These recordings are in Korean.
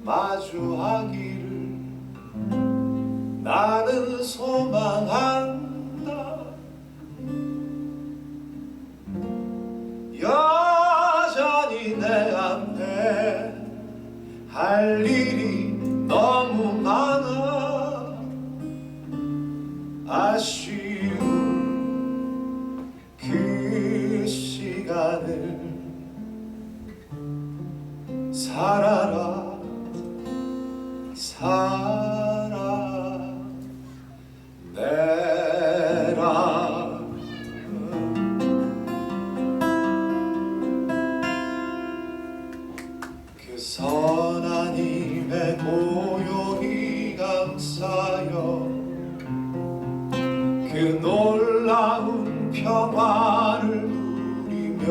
마주하기를 나는 소망한다. 여전히 내 앞에 할 일이 너무 많아. 아쉬운 그 시간을 살아라 살아내라. 그 선한 힘에 고요히 감싸여 그 놀라운 평화를 누리며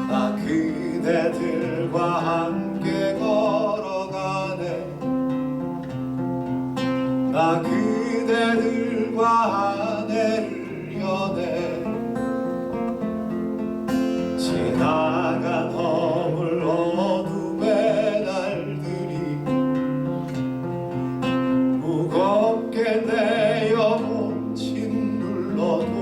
나 그대들과 함께 걸어가네. 나 그대들과 아내를 여네. 지나간 허물 어둠의 날들이 무겁게 내 영혼 짓눌러도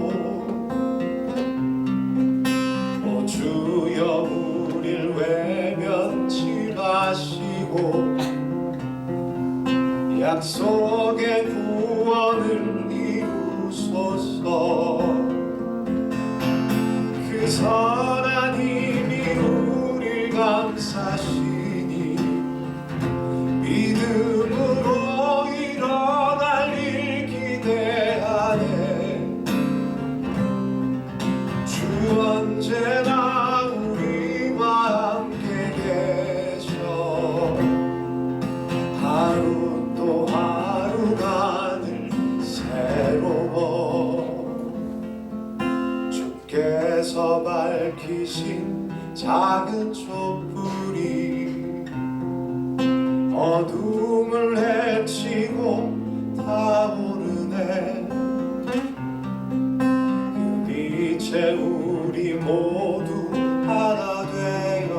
오 주여 우릴 외면치 마시고 약속의 구원을 이루소서. 그 선한 힘이 우릴 감싸시니 믿음으로 일어날 일 기대하네. 주 언제나 우리와 함께 계셔. 하루 또 하루가 늘 새로워. 주께서 밝히신 작은 촛불이 어둠을 헤치고 타오르네. 그 빛에 우리 모두 하나 되어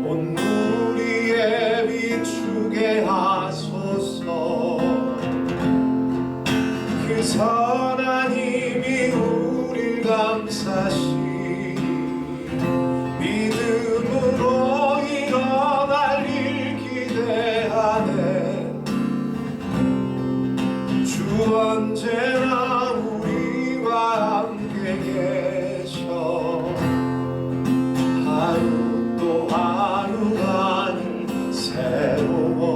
온누리에 비추게 하소서. 그 선한 힘이 우릴 감싸시니 믿음으로 일어날 일 기대하네. 주 언제나 우리와 함께 계셔. 하루 또 하루가 늘 새로워.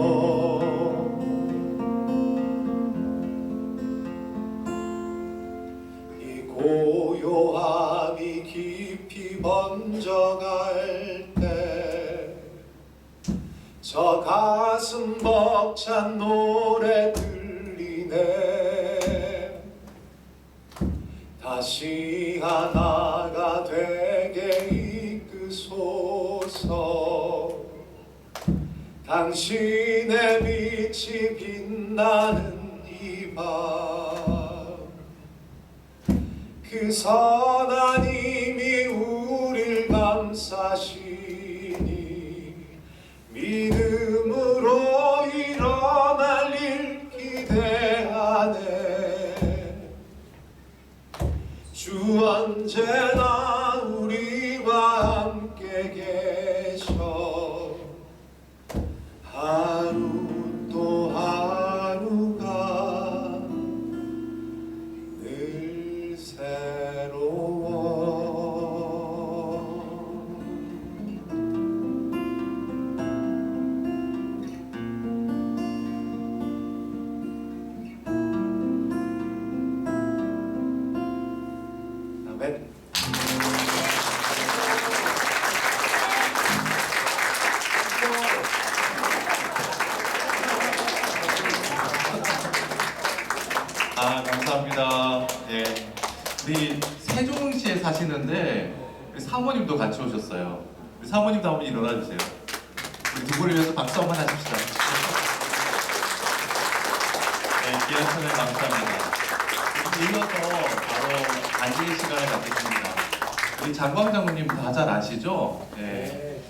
이 고요함이 깊이 번져갈 때 저 가슴 벅찬 노래 들리네. 다시 하나가 되게 이끄소서. 당신의 빛이 빛나는 이 밤 그 선한 힘이 우릴 감싸시니 믿음으로 일어날 일 기대하네. 주 언제나 우리와 함께 계셔. 하루 또 하루가 늘 새로워. 아멘. 감사합니다. 예, 우리 세종시에 사시는데 우리 사모님도 같이 오셨어요. 우리 사모님도 한번 일어나 주세요. 우리 두 분을 위해서 박수 한번 하십시다. 네, 귀한 참여 감사합니다. 이어서 바로 안지의 시간을 갖겠습니다. 이 장광 장로님 다 잘 아시죠? 예. 네.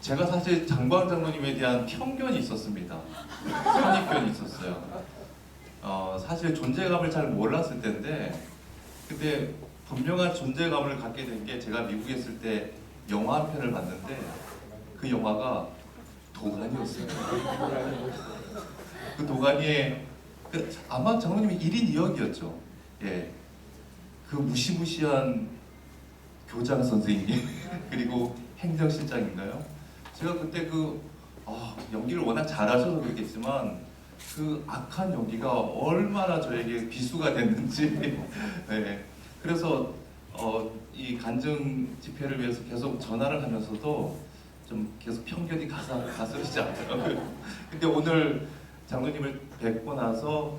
제가 사실 장광 장로님에 대한 편견이 있었습니다. 선입견이 있었어요. 사실 존재감을 잘 몰랐을 때인데, 근데 분명한 존재감을 갖게 된 게 제가 미국에 있을 때 영화 한 편을 봤는데 그 영화가 도가니였어요. 그 도가니에 아마 장로님이 1인 2역이었죠. 예. 그 무시무시한 교장 선생님 그리고 행정실장인가요? 제가 그때 연기를 워낙 잘하셔서 그렇겠지만 그 악한 연기가 얼마나 저에게 비수가 됐는지 네. 그래서 이 간증 집회를 위해서 계속 전화를 하면서도 좀 계속 편견이 가스르지 않더라고요. 근데 오늘 장로님을 뵙고 나서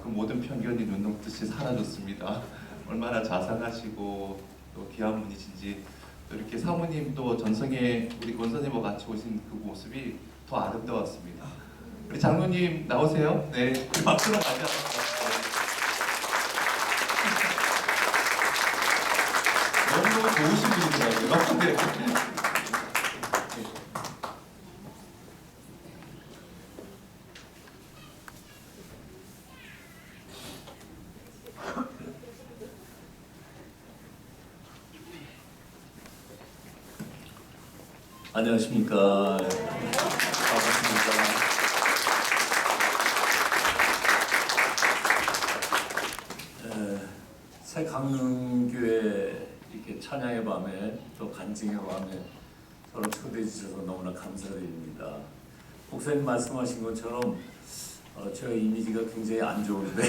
그 모든 편견이 눈 녹듯이 사라졌습니다. 얼마나 자상하시고 또 귀한 분이신지, 또 이렇게 사모님도 전성에 우리 권사님과 같이 오신 그 모습이 더 아름다웠습니다. 우리 장로님 나오세요. 네, 우리 박수로 맞이하겠습니다. 너무 좋으신 분이더라고요. 네. 안녕하십니까. 반갑습니다. 새 강릉교회 이렇게 찬양의 밤에 또 간증의 밤에 저를 초대해 주셔서 너무나 감사드립니다. 목사님 말씀하신 것처럼 제가 이미지가 굉장히 안 좋은데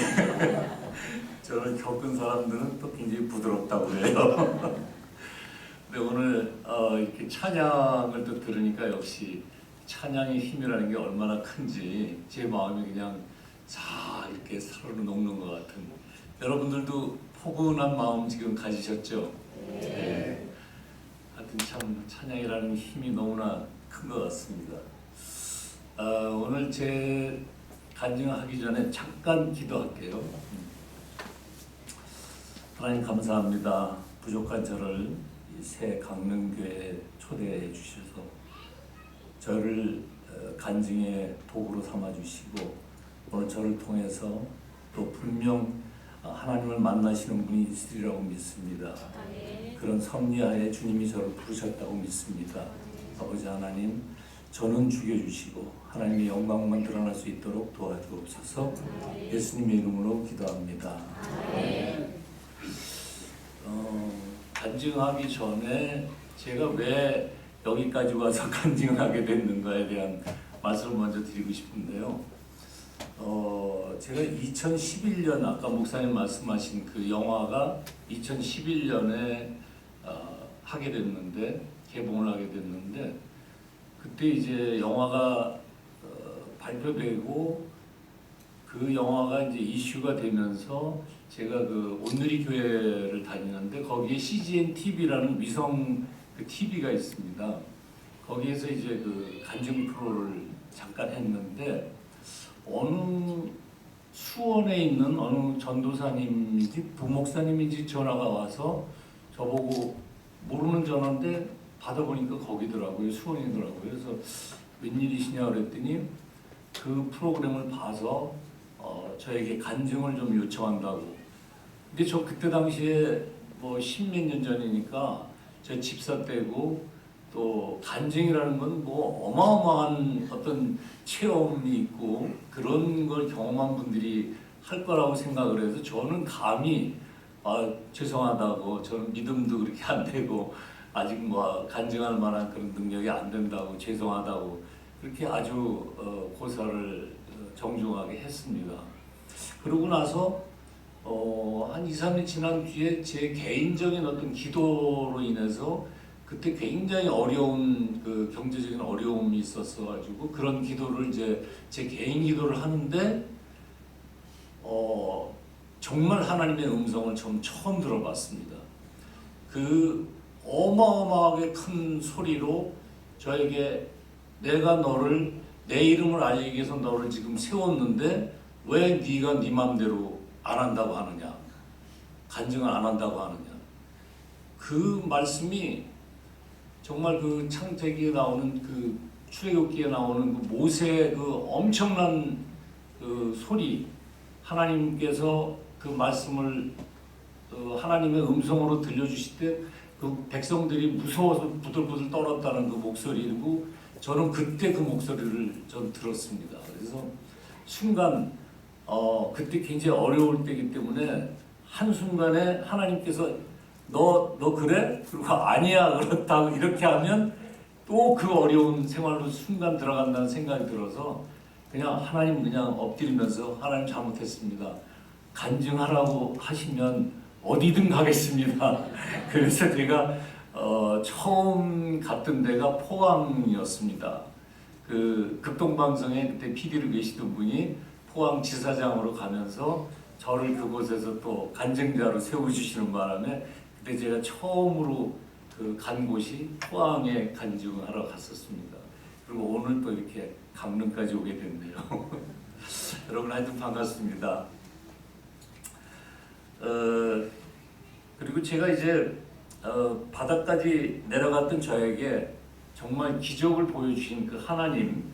저를 겪은 사람들은 또 굉장히 부드럽다고 해요. 근데 오늘 이렇게 찬양을 또 들으니까 역시 찬양의 힘이라는 게 얼마나 큰지 제 마음이 그냥 자 이렇게 사르르 녹는 것 같은, 여러분들도 포근한 마음 지금 가지셨죠? 네. 하여튼 참 찬양이라는 힘이 너무나 큰 것 같습니다. 오늘 제 간증하기 전에 잠깐 기도할게요. 하나님 감사합니다. 부족한 저를 새 강릉교회에 초대해 주셔서 저를 간증의 도구로 삼아 주시고 오늘 저를 통해서 또 분명 하나님을 만나시는 분이 있으리라고 믿습니다. 그런 섭리하에 주님이 저를 부르셨다고 믿습니다. 아버지 하나님, 저는 죽여주시고 하나님의 영광만 드러날 수 있도록 도와주옵소서. 예수님의 이름으로 기도합니다. 간증하기 전에 제가 왜 여기까지 와서 간증을 하게 됐는가에 대한 말씀을 먼저 드리고 싶은데요. 제가 2011년 아까 목사님 말씀하신 그 영화가 2011년에 하게 됐는데, 개봉을 하게 됐는데, 그때 이제 영화가 발표되고 그 영화가 이제 이슈가 되면서 제가 그 온누리 교회를 다니는데 거기에 CGN TV라는 위성 그 TV가 있습니다. 거기에서 이제 그 간증 프로를 잠깐 했는데 어느 수원에 있는 어느 전도사님인지 부목사님인지 전화가 와서 저보고, 모르는 전화인데 받아보니까 거기더라고요. 수원이더라고요. 그래서 웬일이시냐 그랬더니 그 프로그램을 봐서 저에게 간증을 좀 요청한다고. 근데 저 그때 당시에 뭐 십몇 년 전이니까 저 집사 때고 또 간증이라는 건 뭐 어마어마한 어떤 체험이 있고 그런 걸 경험한 분들이 할 거라고 생각을 해서 저는 감히 죄송하다고, 저는 믿음도 그렇게 안 되고 아직 뭐 간증할 만한 그런 능력이 안 된다고, 죄송하다고 그렇게 아주 고사를 정중하게 했습니다. 그러고 나서 한 2, 3일 지난 뒤에 제 개인적인 어떤 기도로 인해서 그때 굉장히 어려운 그 경제적인 어려움이 있었어 가지고 그런 기도를 이제 제 개인 기도를 하는데 정말 하나님의 음성을 처음 들어봤습니다. 그 어마어마하게 큰 소리로 저에게 내가 너를, 내 이름을 알리기 위해서 너를 지금 세웠는데 왜 네가 네 맘대로 안 한다고 하느냐, 간증을 안 한다고 하느냐. 그 말씀이 정말 그 창세기에 나오는 그 출애굽기에 나오는 그 모세의 그 엄청난 그 소리, 하나님께서 그 말씀을 하나님의 음성으로 들려주실 때 그 백성들이 무서워서 부들부들 떨었다는 그 목소리고, 저는 그때 그 목소리를 전 들었습니다. 그래서 순간 그때 굉장히 어려울 때이기 때문에 한순간에 하나님께서 너 그래? 그리고 아니야 그렇다고 이렇게 하면 또 그 어려운 생활로 순간 들어간다는 생각이 들어서 그냥 하나님 그냥 엎드리면서 하나님 잘못했습니다. 간증하라고 하시면 어디든 가겠습니다. 그래서 제가 처음 갔던 데가 포항이었습니다. 그 극동방송에 그때 PD로 계시던 분이 포항 지사장으로 가면서 저를 그곳에서 또 간증자로 세워주시는 바람에 그때 제가 처음으로 그 간 곳이 포항에 간증하러 갔었습니다. 그리고 오늘 또 이렇게 강릉까지 오게 됐네요. 여러분 하여튼 반갑습니다. 그리고 제가 이제 바닥까지 내려갔던 저에게 정말 기적을 보여주신 그 하나님,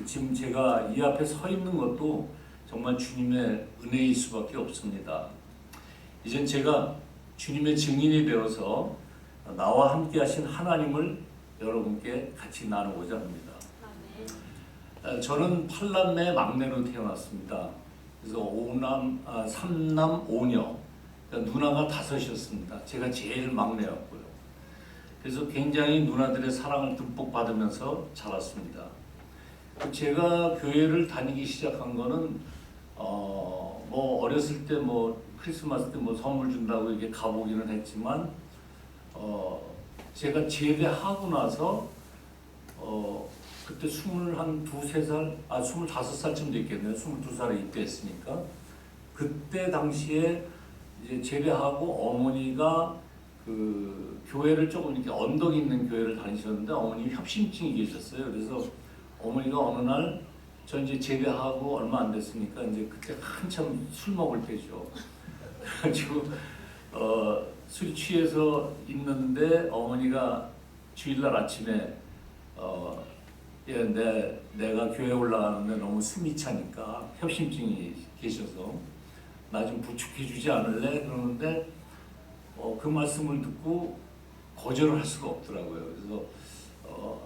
지금 제가 이 앞에 서 있는 것도 정말 주님의 은혜일 수밖에 없습니다. 이젠 제가 주님의 증인이 되어서 나와 함께 하신 하나님을 여러분께 같이 나누고자 합니다. 저는 8남매 막내로 태어났습니다. 그래서 3남 5녀, 그러니까 누나가 5이었습니다. 제가 제일 막내였고요. 그래서 굉장히 누나들의 사랑을 듬뿍 받으면서 자랐습니다. 제가 교회를 다니기 시작한 거는 뭐 어렸을 때 뭐 크리스마스 때 뭐 선물 준다고 이렇게 가보기는 했지만 제가 제대하고 나서 그때 22살, 25살쯤 됐겠네요. 22살에 입대했으니까. 그때 당시에 이제 제대하고 어머니가 그 교회를 조금 이렇게 언덕 있는 교회를 다니셨는데 어머니 협심증이 계셨어요. 그래서 어머니가 어느 날 저 이제 제대하고 얼마 안 됐으니까 이제 그때 한참 술 먹을 때죠. 그래가지고 술이 취해서 있는데 어머니가 주일날 아침에 내가 교회 올라가는데 너무 숨이 차니까 협심증이 계셔서 나 좀 부축해주지 않을래? 그러는데 그 말씀을 듣고 거절을 할 수가 없더라고요. 그래서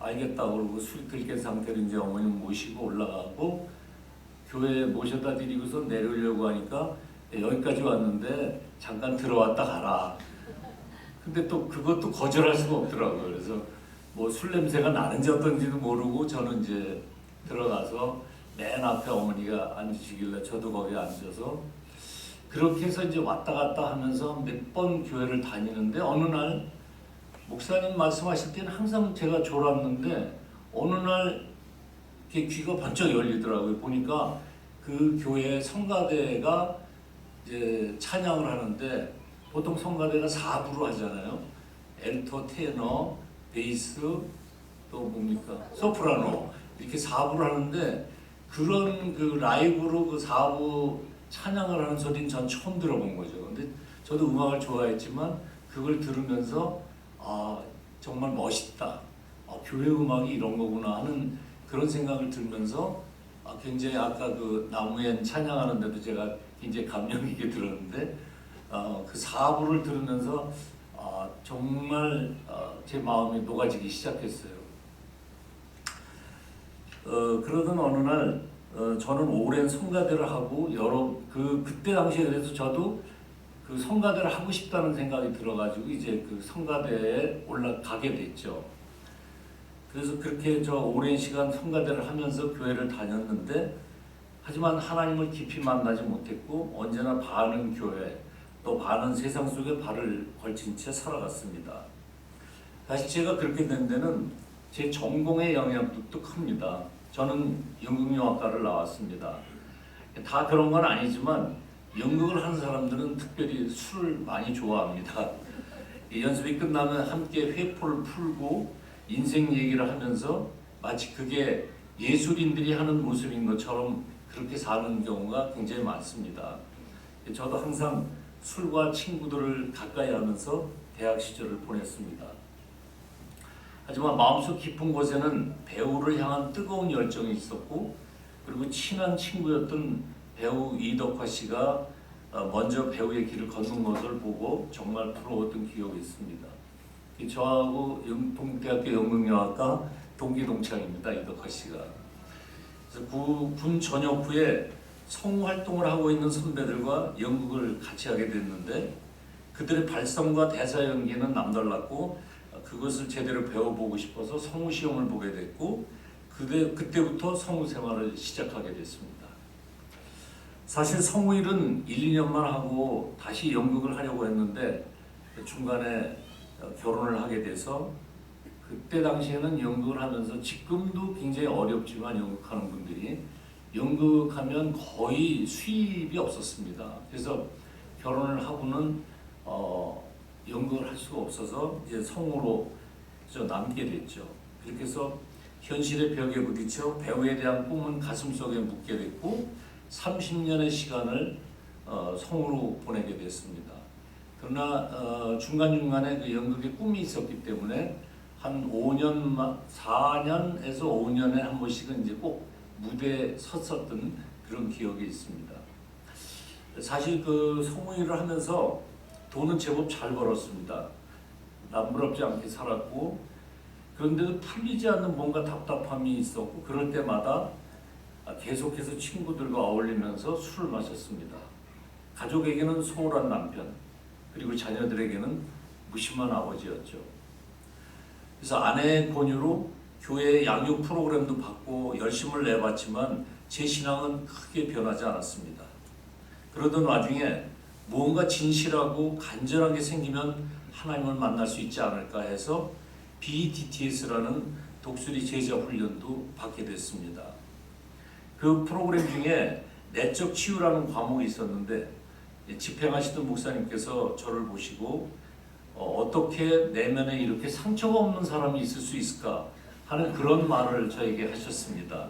알겠다고 그러고 술이 들깬 상태로 이제 어머님 모시고 올라가고 교회에 모셔다 드리고서 내려오려고 하니까 여기까지 왔는데 잠깐 들어왔다 가라. 근데 또 그것도 거절할 수가 없더라고요. 그래서 뭐 술 냄새가 나는지 어떤지도 모르고 저는 이제 들어가서 맨 앞에 어머니가 앉으시길래 저도 거기 앉아서 그렇게 해서 이제 왔다 갔다 하면서 몇 번 교회를 다니는데 어느 날 목사님 말씀하실 때는 항상 제가 졸았는데 어느 날 이렇게 귀가 번쩍 열리더라고요. 보니까 그 교회 성가대가 이제 찬양을 하는데 보통 성가대가 4부로 하잖아요. 엘토, 테너, 베이스, 또 뭡니까? 소프라노 이렇게 4부를 하는데 그런 그 라이브로 그 4부 찬양을 하는 소리는 전 처음 들어본 거죠. 근데 저도 음악을 좋아했지만 그걸 들으면서 정말 멋있다. 교회 음악이 이런 거구나 하는 그런 생각을 들면서 굉장히 아까 그 나무엔 찬양하는데도 제가 굉장히 감명 있게 들었는데 그 4부를 들으면서 정말 제 마음이 녹아지기 시작했어요. 그러던 어느 날 저는 오랜 성가대를 하고 그때 당시에 그래서 저도 그 성가대를 하고 싶다는 생각이 들어가지고 이제 그 성가대에 올라가게 됐죠. 그래서 그렇게 저 오랜 시간 성가대를 하면서 교회를 다녔는데 하지만 하나님을 깊이 만나지 못했고 언제나 반은 교회 또 반은 세상 속에 발을 걸친 채 살아갔습니다. 사실 제가 그렇게 된 데는 제 전공의 영향도 큽니다. 저는 연극영화과를 나왔습니다. 다 그런 건 아니지만 연극을 하는 사람들은 특별히 술을 많이 좋아합니다. 연습이 끝나면 함께 회포를 풀고 인생 얘기를 하면서 마치 그게 예술인들이 하는 모습인 것처럼 그렇게 사는 경우가 굉장히 많습니다. 저도 항상 술과 친구들을 가까이 하면서 대학 시절을 보냈습니다. 하지만 마음속 깊은 곳에는 배우를 향한 뜨거운 열정이 있었고, 그리고 친한 친구였던 배우 이덕화 씨가 먼저 배우의 길을 걷는 것을 보고 정말 부러웠던 기억이 있습니다. 저하고 동대학교 연극영화과 동기동창입니다. 이덕화 씨가. 그래서 군 전역 후에 성우 활동을 하고 있는 선배들과 연극을 같이 하게 됐는데, 그들의 발성과 대사 연기는 남달랐고 그것을 제대로 배워보고 싶어서 성우 시험을 보게 됐고, 그때부터 성우 생활을 시작하게 됐습니다. 사실 성우 일은 1, 2년만 하고 다시 연극을 하려고 했는데 중간에 결혼을 하게 돼서, 그때 당시에는 연극을 하면서 지금도 굉장히 어렵지만 연극하는 분들이 연극하면 거의 수입이 없었습니다. 그래서 결혼을 하고는 연극을 할 수가 없어서 이제 성우로 남게 됐죠. 그렇게 해서 현실의 벽에 부딪혀 배우에 대한 꿈은 가슴속에 묻게 됐고 30년의 시간을 성우로 보내게 됐습니다. 그러나 중간중간에 그 연극의 꿈이 있었기 때문에 한 4년에서 5년에 한 번씩은 이제 꼭 무대에 섰었던 그런 기억이 있습니다. 사실 그 성우 일을 하면서 돈은 제법 잘 벌었습니다. 남부럽지 않게 살았고, 그런데도 풀리지 않는 뭔가 답답함이 있었고, 그럴 때마다 계속해서 친구들과 어울리면서 술을 마셨습니다. 가족에게는 소홀한 남편, 그리고 자녀들에게는 무심한 아버지였죠. 그래서 아내의 권유로 교회 양육 프로그램도 받고 열심을 내봤지만 제 신앙은 크게 변하지 않았습니다. 그러던 와중에 무언가 진실하고 간절하게 생기면 하나님을 만날 수 있지 않을까 해서 BTTS라는 독수리 제자 훈련도 받게 됐습니다. 그 프로그램 중에 내적 치유라는 과목이 있었는데, 집행하시던 목사님께서 저를 보시고 어떻게 내면에 이렇게 상처가 없는 사람이 있을 수 있을까 하는 그런 말을 저에게 하셨습니다.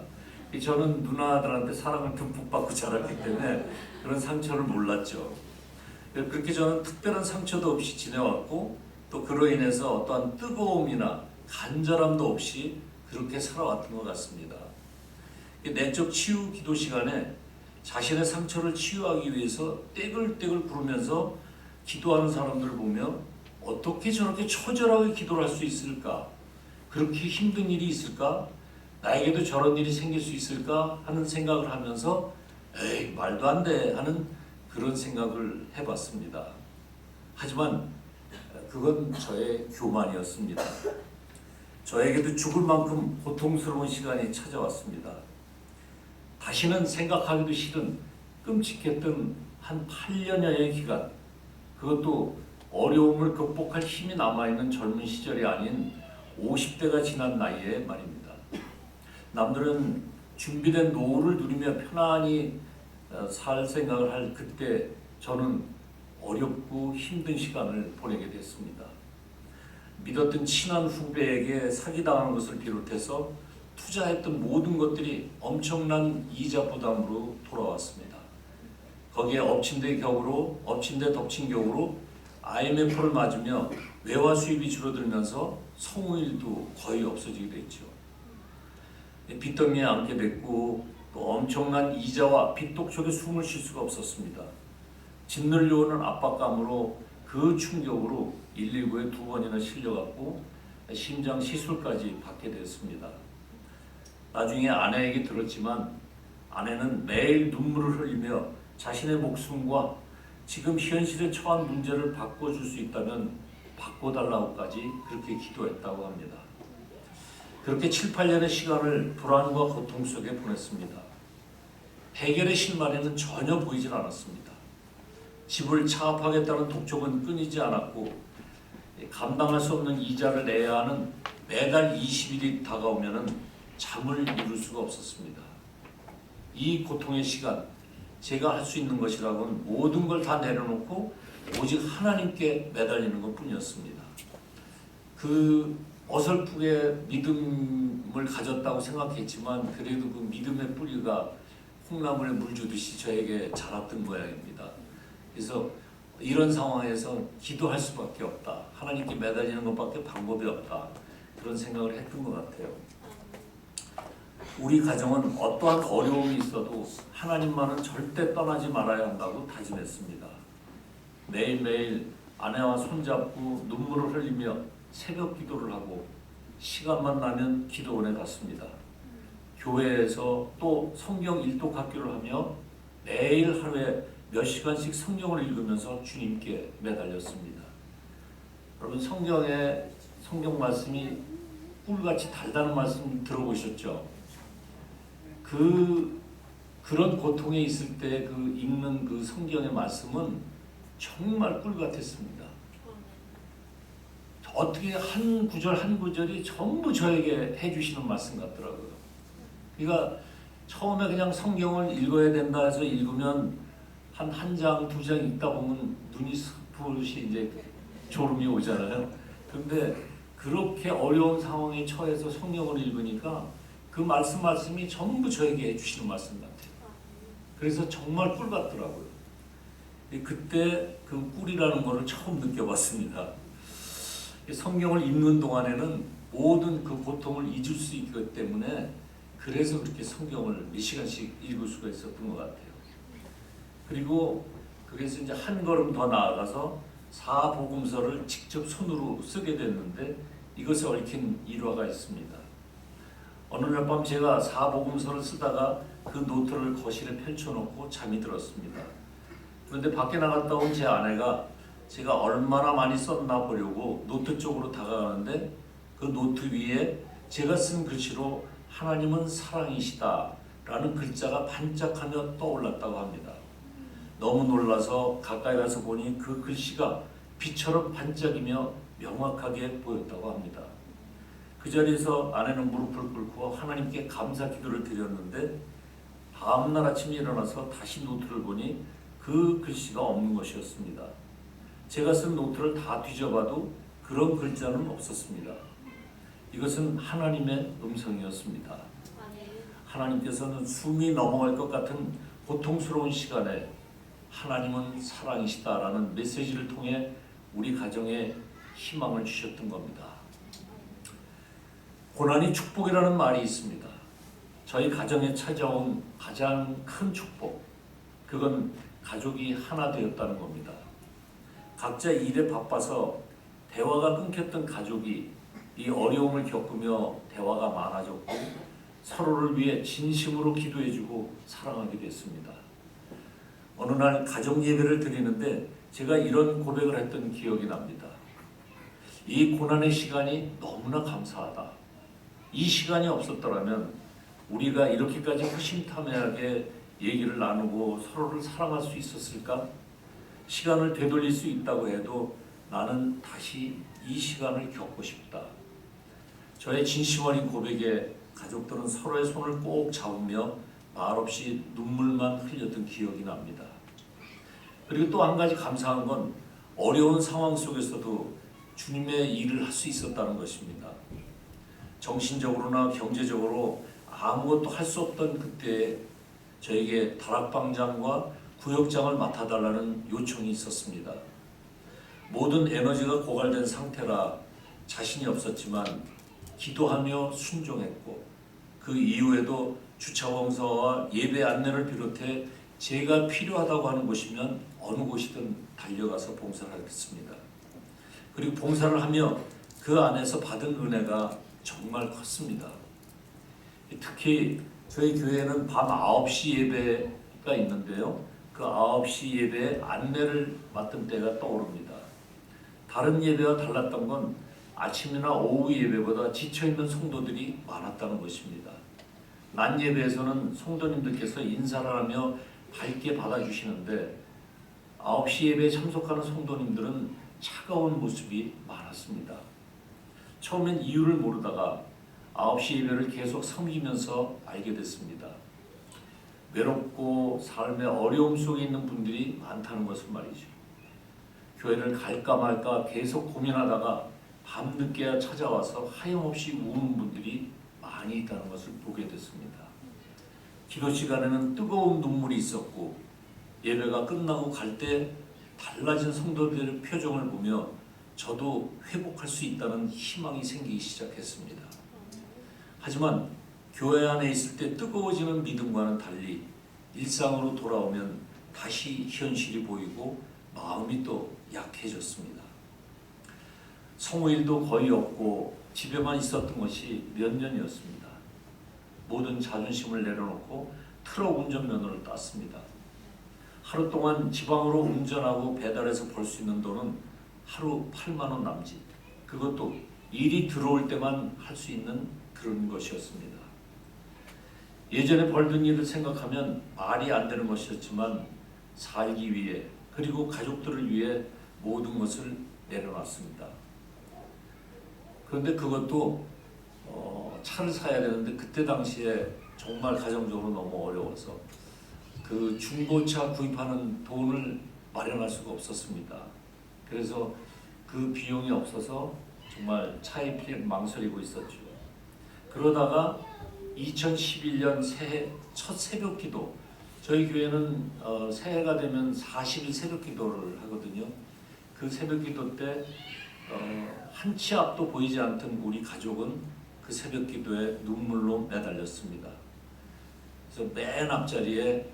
저는 누나들한테 사랑을 듬뿍 받고 자랐기 때문에 그런 상처를 몰랐죠. 그렇게 저는 특별한 상처도 없이 지내왔고, 또 그로 인해서 어떠한 뜨거움이나 간절함도 없이 그렇게 살아왔던 것 같습니다. 내적 치유 기도 시간에 자신의 상처를 치유하기 위해서 떼글떼글 구르면서 기도하는 사람들을 보며 어떻게 저렇게 처절하게 기도를 할 수 있을까? 그렇게 힘든 일이 있을까? 나에게도 저런 일이 생길 수 있을까? 하는 생각을 하면서 에이, 말도 안 돼 하는 그런 생각을 해봤습니다. 하지만 그건 저의 교만이었습니다. 저에게도 죽을 만큼 고통스러운 시간이 찾아왔습니다. 다시는 생각하기도 싫은 끔찍했던 한 8년여의 기간, 그것도 어려움을 극복할 힘이 남아있는 젊은 시절이 아닌 50대가 지난 나이에 말입니다. 남들은 준비된 노후를 누리며 편안히 살 생각을 할 그때 저는 어렵고 힘든 시간을 보내게 됐습니다. 믿었던 친한 후배에게 사기당한 것을 비롯해서 투자했던 모든 것들이 엄청난 이자 부담으로 돌아왔습니다. 거기에 엎친 데 덮친 격으로 IMF를 맞으며 외화 수입이 줄어들면서 성우일도 거의 없어지게 됐죠. 빚더미에 앉게 됐고 또 엄청난 이자와 빚 독촉에 숨을 쉴 수가 없었습니다. 짓눌려오는 압박감으로 그 충격으로 119에 2번이나 실려갔고 심장 시술까지 받게 됐습니다. 나중에 아내에게 들었지만 아내는 매일 눈물을 흘리며 자신의 목숨과 지금 현실에 처한 문제를 바꿔줄 수 있다면 바꿔달라고까지 그렇게 기도했다고 합니다. 그렇게 7, 8년의 시간을 불안과 고통 속에 보냈습니다. 해결의 실마리는 전혀 보이질 않았습니다. 집을 차압하겠다는 독촉은 끊이지 않았고 감당할 수 없는 이자를 내야 하는 매달 20일이 다가오면 잠을 이룰 수가 없었습니다. 이 고통의 시간, 제가 할 수 있는 것이라고는 모든 걸 다 내려놓고 오직 하나님께 매달리는 것뿐이었습니다. 그 어설프게 믿음을 가졌다고 생각했지만 그래도 그 믿음의 뿌리가 콩나물에 물 주듯이 저에게 자랐던 모양입니다. 그래서 이런 상황에서 기도할 수밖에 없다. 하나님께 매달리는 것밖에 방법이 없다. 그런 생각을 했던 것 같아요. 우리 가정은 어떠한 어려움이 있어도 하나님만은 절대 떠나지 말아야 한다고 다짐했습니다. 매일매일 아내와 손잡고 눈물을 흘리며 새벽 기도를 하고 시간만 나면 기도원에 갔습니다. 교회에서 또 성경 일독 학교를 하며 매일 하루에 몇 시간씩 성경을 읽으면서 주님께 매달렸습니다. 여러분 성경 말씀이 꿀같이 달다는 말씀 들어보셨죠? 그런 고통에 있을 때 읽는 그 성경의 말씀은 정말 꿀 같았습니다. 어떻게 한 구절 한 구절이 전부 저에게 해주시는 말씀 같더라고요. 그러니까 처음에 그냥 성경을 읽어야 된다 해서 읽으면 한 장, 두 장 읽다 보면 눈이 스푸시 이제 졸음이 오잖아요. 근데 그렇게 어려운 상황에 처해서 성경을 읽으니까 그 말씀이 전부 저에게 해주시는 말씀 같아요. 그래서 정말 꿀 같더라고요. 그때 그 꿀이라는 것을 처음 느껴봤습니다. 성경을 읽는 동안에는 모든 그 고통을 잊을 수 있기 때문에 그래서 그렇게 성경을 몇 시간씩 읽을 수가 있었던 것 같아요. 그리고 그래서 이제 한 걸음 더 나아가서 사복음서를 직접 손으로 쓰게 됐는데 이것에 얽힌 일화가 있습니다. 어느 날 밤 제가 사복음서를 쓰다가 그 노트를 거실에 펼쳐놓고 잠이 들었습니다. 그런데 밖에 나갔다 온 제 아내가 제가 얼마나 많이 썼나 보려고 노트 쪽으로 다가가는데 그 노트 위에 제가 쓴 글씨로 하나님은 사랑이시다 라는 글자가 반짝하며 떠올랐다고 합니다. 너무 놀라서 가까이 가서 보니 그 글씨가 빛처럼 반짝이며 명확하게 보였다고 합니다. 그 자리에서 아내는 무릎을 꿇고 하나님께 감사 기도를 드렸는데 다음날 아침에 일어나서 다시 노트를 보니 그 글씨가 없는 것이었습니다. 제가 쓴 노트를 다 뒤져봐도 그런 글자는 없었습니다. 이것은 하나님의 음성이었습니다. 하나님께서는 숨이 넘어갈 것 같은 고통스러운 시간에 하나님은 사랑이시다라는 메시지를 통해 우리 가정에 희망을 주셨던 겁니다. 고난이 축복이라는 말이 있습니다. 저희 가정에 찾아온 가장 큰 축복, 그건 가족이 하나 되었다는 겁니다. 각자 일에 바빠서 대화가 끊겼던 가족이 이 어려움을 겪으며 대화가 많아졌고 서로를 위해 진심으로 기도해주고 사랑하게 됐습니다. 어느 날 가정 예배를 드리는데 제가 이런 고백을 했던 기억이 납니다. 이 고난의 시간이 너무나 감사하다. 이 시간이 없었더라면 우리가 이렇게까지 허심탄회하게 얘기를 나누고 서로를 사랑할 수 있었을까? 시간을 되돌릴 수 있다고 해도 나는 다시 이 시간을 겪고 싶다. 저의 진심 어린 고백에 가족들은 서로의 손을 꼭 잡으며 말없이 눈물만 흘렸던 기억이 납니다. 그리고 또 한 가지 감사한 건 어려운 상황 속에서도 주님의 일을 할 수 있었다는 것입니다. 정신적으로나 경제적으로 아무것도 할 수 없던 그때 저에게 다락방장과 구역장을 맡아달라는 요청이 있었습니다. 모든 에너지가 고갈된 상태라 자신이 없었지만 기도하며 순종했고 그 이후에도 주차공사와 예배 안내를 비롯해 제가 필요하다고 하는 곳이면 어느 곳이든 달려가서 봉사를 하겠습니다. 그리고 봉사를 하며 그 안에서 받은 은혜가 정말 컸습니다. 특히 저희 교회는 밤 9시 예배가 있는데요. 그 9시 예배의 안내를 맡은 때가 떠오릅니다. 다른 예배와 달랐던 건 아침이나 오후 예배보다 지쳐있는 성도들이 많았다는 것입니다. 낮 예배에서는 성도님들께서 인사를 하며 밝게 받아주시는데 9시 예배에 참석하는 성도님들은 차가운 모습이 많았습니다. 처음엔 이유를 모르다가 9시 예배를 계속 섬기면서 알게 됐습니다. 외롭고 삶의 어려움 속에 있는 분들이 많다는 것은 말이죠. 교회를 갈까 말까 계속 고민하다가 밤늦게야 찾아와서 하염없이 우는 분들이 많이 있다는 것을 보게 됐습니다. 기도 시간에는 뜨거운 눈물이 있었고 예배가 끝나고 갈 때 달라진 성도들의 표정을 보며 저도 회복할 수 있다는 희망이 생기기 시작했습니다. 하지만 교회 안에 있을 때 뜨거워지는 믿음과는 달리 일상으로 돌아오면 다시 현실이 보이고 마음이 또 약해졌습니다. 성호일도 거의 없고 집에만 있었던 것이 몇 년이었습니다. 모든 자존심을 내려놓고 트럭 운전면허를 땄습니다. 하루 동안 지방으로 운전하고 배달해서 벌 수 있는 돈은 하루 8만 원 남짓. 그것도 일이 들어올 때만 할 수 있는 그런 것이었습니다. 예전에 벌던 일을 생각하면 말이 안 되는 것이었지만 살기 위해 그리고 가족들을 위해 모든 것을 내려놨습니다. 그런데 그것도 차를 사야 되는데 그때 당시에 정말 가정적으로 너무 어려워서 그 중고차 구입하는 돈을 마련할 수가 없었습니다. 그래서 그 비용이 없어서 정말 차에 필 망설이고 있었죠. 그러다가 2011년 새해 첫 새벽 기도, 저희 교회는 새해가 되면 40일 새벽 기도를 하거든요. 그 새벽 기도 때 한 치 앞도 보이지 않던 우리 가족은 그 새벽 기도에 눈물로 매달렸습니다. 그래서 맨 앞자리에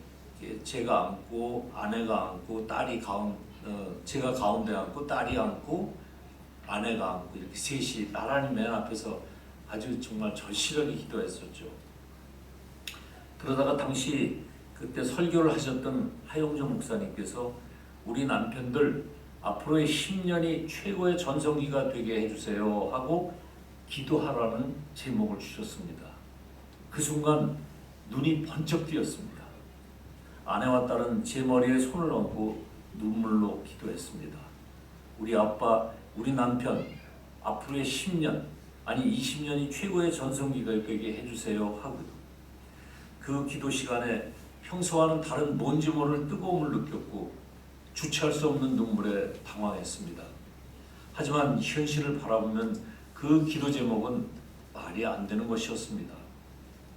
제가 앉고 아내가 앉고 제가 가운데 앉고 딸이 앉고 아내가 앉고 이렇게 셋이 나란히 맨 앞에서 아주 정말 절실하게 기도했었죠. 그러다가 당시 그때 설교를 하셨던 하용정 목사님께서 우리 남편들 앞으로의 10년이 최고의 전성기가 되게 해주세요 하고 기도하라는 제목을 주셨습니다. 그 순간 눈이 번쩍 뜨였습니다. 아내와 딸은 제 머리에 손을 얹고 눈물로 기도했습니다. 우리 아빠, 우리 남편 앞으로의 10년 아니 20년이 최고의 전성기가 되게 해주세요 하고 그 기도 시간에 평소와는 다른 뭔지 모를 뜨거움을 느꼈고 주체할 수 없는 눈물에 당황했습니다. 하지만 현실을 바라보면 그 기도 제목은 말이 안 되는 것이었습니다.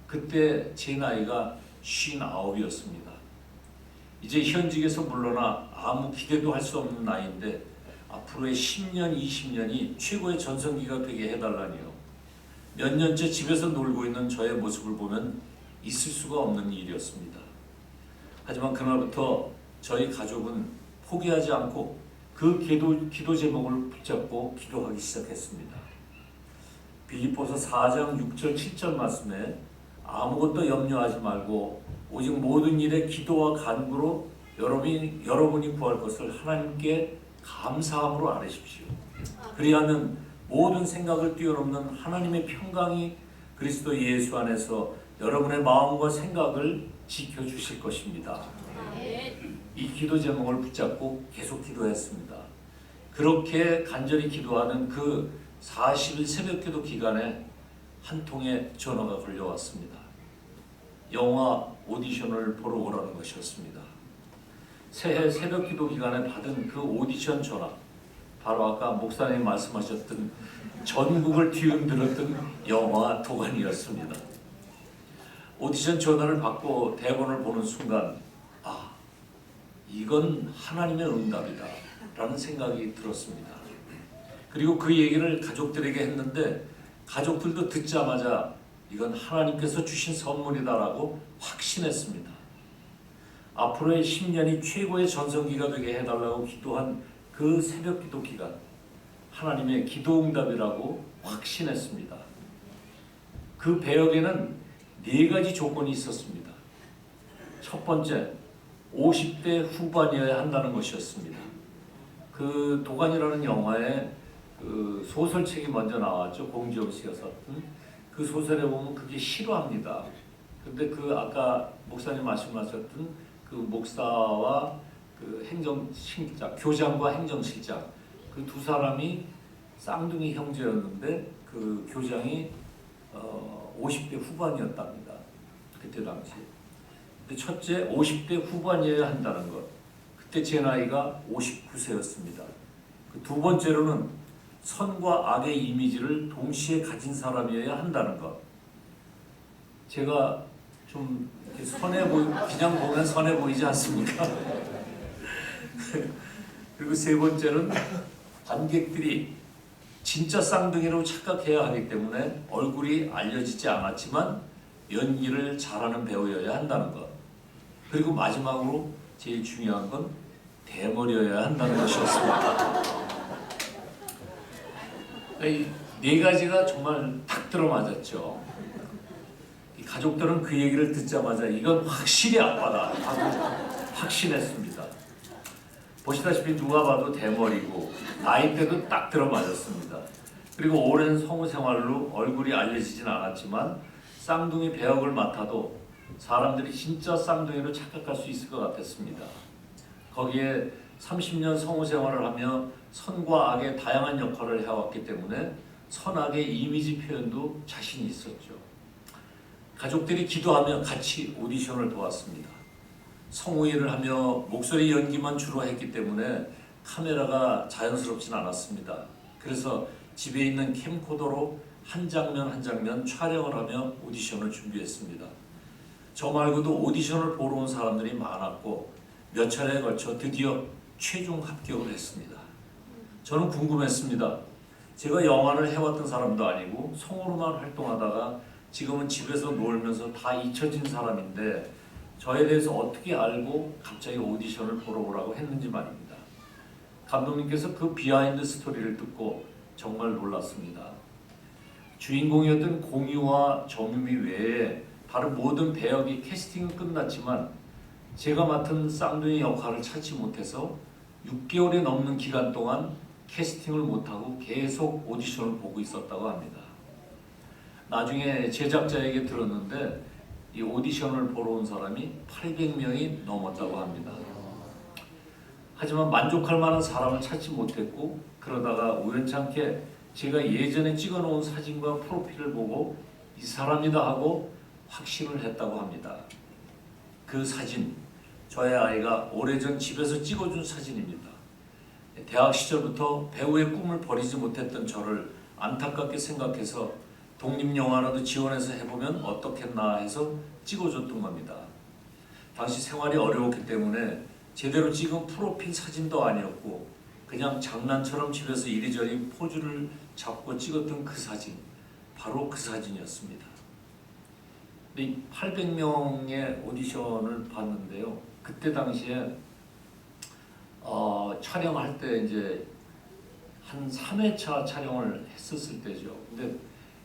그때 제 나이가 59이었습니다. 이제 현직에서 물러나 아무 기대도 할 수 없는 나이인데 앞으로의 10년, 20년이 최고의 전성기가 되게 해달라니요. 몇 년째 집에서 놀고 있는 저의 모습을 보면 있을 수가 없는 일이었습니다. 하지만 그날부터 저희 가족은 포기하지 않고 그 기도 제목을 붙잡고 기도하기 시작했습니다. 빌립보서 4장 6절 7절 말씀에 아무것도 염려하지 말고 오직 모든 일에 기도와 간구로 여러분이 구할 것을 하나님께 감사함으로 아뢰십시오. 그리하면 모든 생각을 뛰어넘는 하나님의 평강이 그리스도 예수 안에서 여러분의 마음과 생각을 지켜주실 것입니다. 이 기도 제목을 붙잡고 계속 기도했습니다. 그렇게 간절히 기도하는 그 40일 새벽 기도 기간에 한 통의 전화가 걸려왔습니다. 영화 오디션을 보러 오라는 것이었습니다. 새해 새벽 기도 기간에 받은 그 오디션 전화, 바로 아까 목사님 말씀하셨던 전국을 뒤흔들었던 영화 도가니였습니다. 오디션 전화를 받고 대본을 보는 순간 이건 하나님의 응답이다 라는 생각이 들었습니다. 그리고 그 얘기를 가족들에게 했는데 가족들도 듣자마자 이건 하나님께서 주신 선물이다라고 확신했습니다. 앞으로의 10년이 최고의 전성기가 되게 해달라고 기도한 그 새벽 기도 기간, 하나님의 기도 응답이라고 확신했습니다. 그 배역에는 4가지 조건이 있었습니다. 첫 번째, 50대 후반이어야 한다는 것이었습니다. 그 도가니라는 영화에 그 소설책이 먼저 나왔죠. 공지영 씨가 썼던 그 소설에 보면 그게 실화입니다. 근데 그 아까 목사님 말씀하셨던 그 목사와 그 행정실장, 교장과 행정실장 그 두 사람이 쌍둥이 형제였는데 그 교장이 50대 후반이었답니다. 그때 당시. 근데 첫째 50대 후반이어야 한다는 것. 그때 제 나이가 59세였습니다. 그 두 번째로는 선과 악의 이미지를 동시에 가진 사람이어야 한다는 것. 제가 좀 이렇게 그냥 보면 선해 보이지 않습니까? 그리고 세 번째는 관객들이 진짜 쌍둥이로 착각해야 하기 때문에 얼굴이 알려지지 않았지만 연기를 잘하는 배우여야 한다는 것. 그리고 마지막으로 제일 중요한 건 대머리여야 한다는 것이었습니다. 이 네 가지가 정말 탁 들어맞았죠. 이 가족들은 그 얘기를 듣자마자 이건 확실히 아빠다 하고 확신했습니다. 보시다시피 누가 봐도 대머리고 나이대도 딱 들어맞았습니다. 그리고 오랜 성우 생활로 얼굴이 알려지진 않았지만 쌍둥이 배역을 맡아도 사람들이 진짜 쌍둥이로 착각할 수 있을 것 같았습니다. 거기에 30년 성우 생활을 하며 선과 악의 다양한 역할을 해왔기 때문에 선악의 이미지 표현도 자신이 있었죠. 가족들이 기도하며 같이 오디션을 보았습니다. 성우 일을 하며 목소리 연기만 주로 했기 때문에 카메라가 자연스럽진 않았습니다. 그래서 집에 있는 캠코더로 한 장면 한 장면 촬영을 하며 오디션을 준비했습니다. 저 말고도 오디션을 보러 온 사람들이 많았고 몇 차례에 걸쳐 드디어 최종 합격을 했습니다. 저는 궁금했습니다. 제가 영화를 해왔던 사람도 아니고 성우로만 활동하다가 지금은 집에서 놀면서 다 잊혀진 사람인데 저에 대해서 어떻게 알고 갑자기 오디션을 보러 오라고 했는지 말입니다. 감독님께서 그 비하인드 스토리를 듣고 정말 놀랐습니다. 주인공이었던 공유와 정유미 외에 다른 모든 배역이 캐스팅은 끝났지만 제가 맡은 쌍둥이 역할을 찾지 못해서 6개월이 넘는 기간 동안 캐스팅을 못하고 계속 오디션을 보고 있었다고 합니다. 나중에 제작자에게 들었는데 이 오디션을 보러 온 사람이 800명이 넘었다고 합니다. 하지만 만족할 만한 사람을 찾지 못했고 그러다가 우연찮게 제가 예전에 찍어놓은 사진과 프로필을 보고 이 사람이다 하고 확신을 했다고 합니다. 그 사진, 저의 아이가 오래전 집에서 찍어준 사진입니다. 대학 시절부터 배우의 꿈을 버리지 못했던 저를 안타깝게 생각해서 독립영화라도 지원해서 해보면 어떻겠나 해서 찍어줬던 겁니다. 당시 생활이 어려웠기 때문에 제대로 찍은 프로필 사진도 아니었고 그냥 장난처럼 집에서 이리저리 포즈를 잡고 찍었던 그 사진, 바로 그 사진이었습니다. 근데 800명의 오디션을 봤는데요. 그때 당시에 촬영할 때 이제 한 3회차 촬영을 했었을 때죠. 근데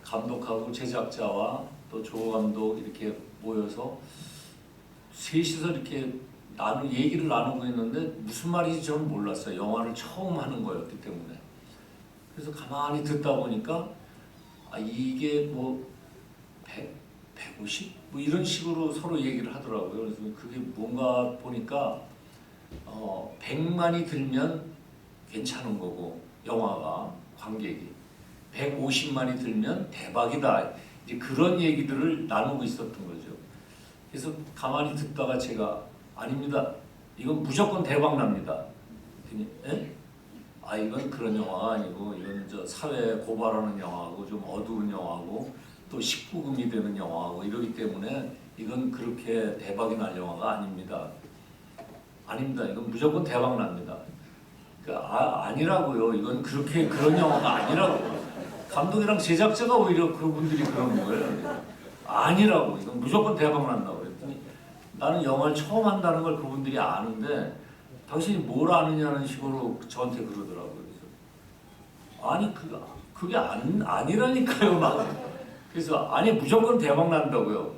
감독하고 제작자와 또 조 감독 이렇게 모여서 셋이서 이렇게 얘기를 나누고 있는데 무슨 말인지 저는 몰랐어요. 영화를 처음 하는 거였기 때문에. 그래서 가만히 듣다 보니까 이게 뭐 150? 뭐 이런 식으로 서로 얘기를 하더라고요. 그래서 그게 뭔가 보니까 100만이 들면 괜찮은 거고 영화가 관객이 150만이 들면 대박이다. 이제 그런 얘기들을 나누고 있었던 거죠. 그래서 가만히 듣다가 제가 아닙니다. 이건 무조건 대박 납니다. 에? 이건 그런 영화가 아니고 이건 저 사회 고발하는 영화고 좀 어두운 영화고 또 19금이 되는 영화고 이러기 때문에 이건 그렇게 대박이 날 영화가 아닙니다. 아닙니다. 이건 무조건 대박 납니다. 아니라고요. 이건 그렇게 그런 영화가 아니라고요. 감독이랑 제작자가 오히려 그분들이 그러는 거예요. 아니라고. 이건 무조건 대박 난다고 그랬더니 나는 영화를 처음 한다는 걸 그분들이 아는데 당신이 뭘 아느냐는 식으로 저한테 그러더라고요. 그래서 아니 그게 아니라니까요. 막. 그래서 아니 무조건 대박 난다고요.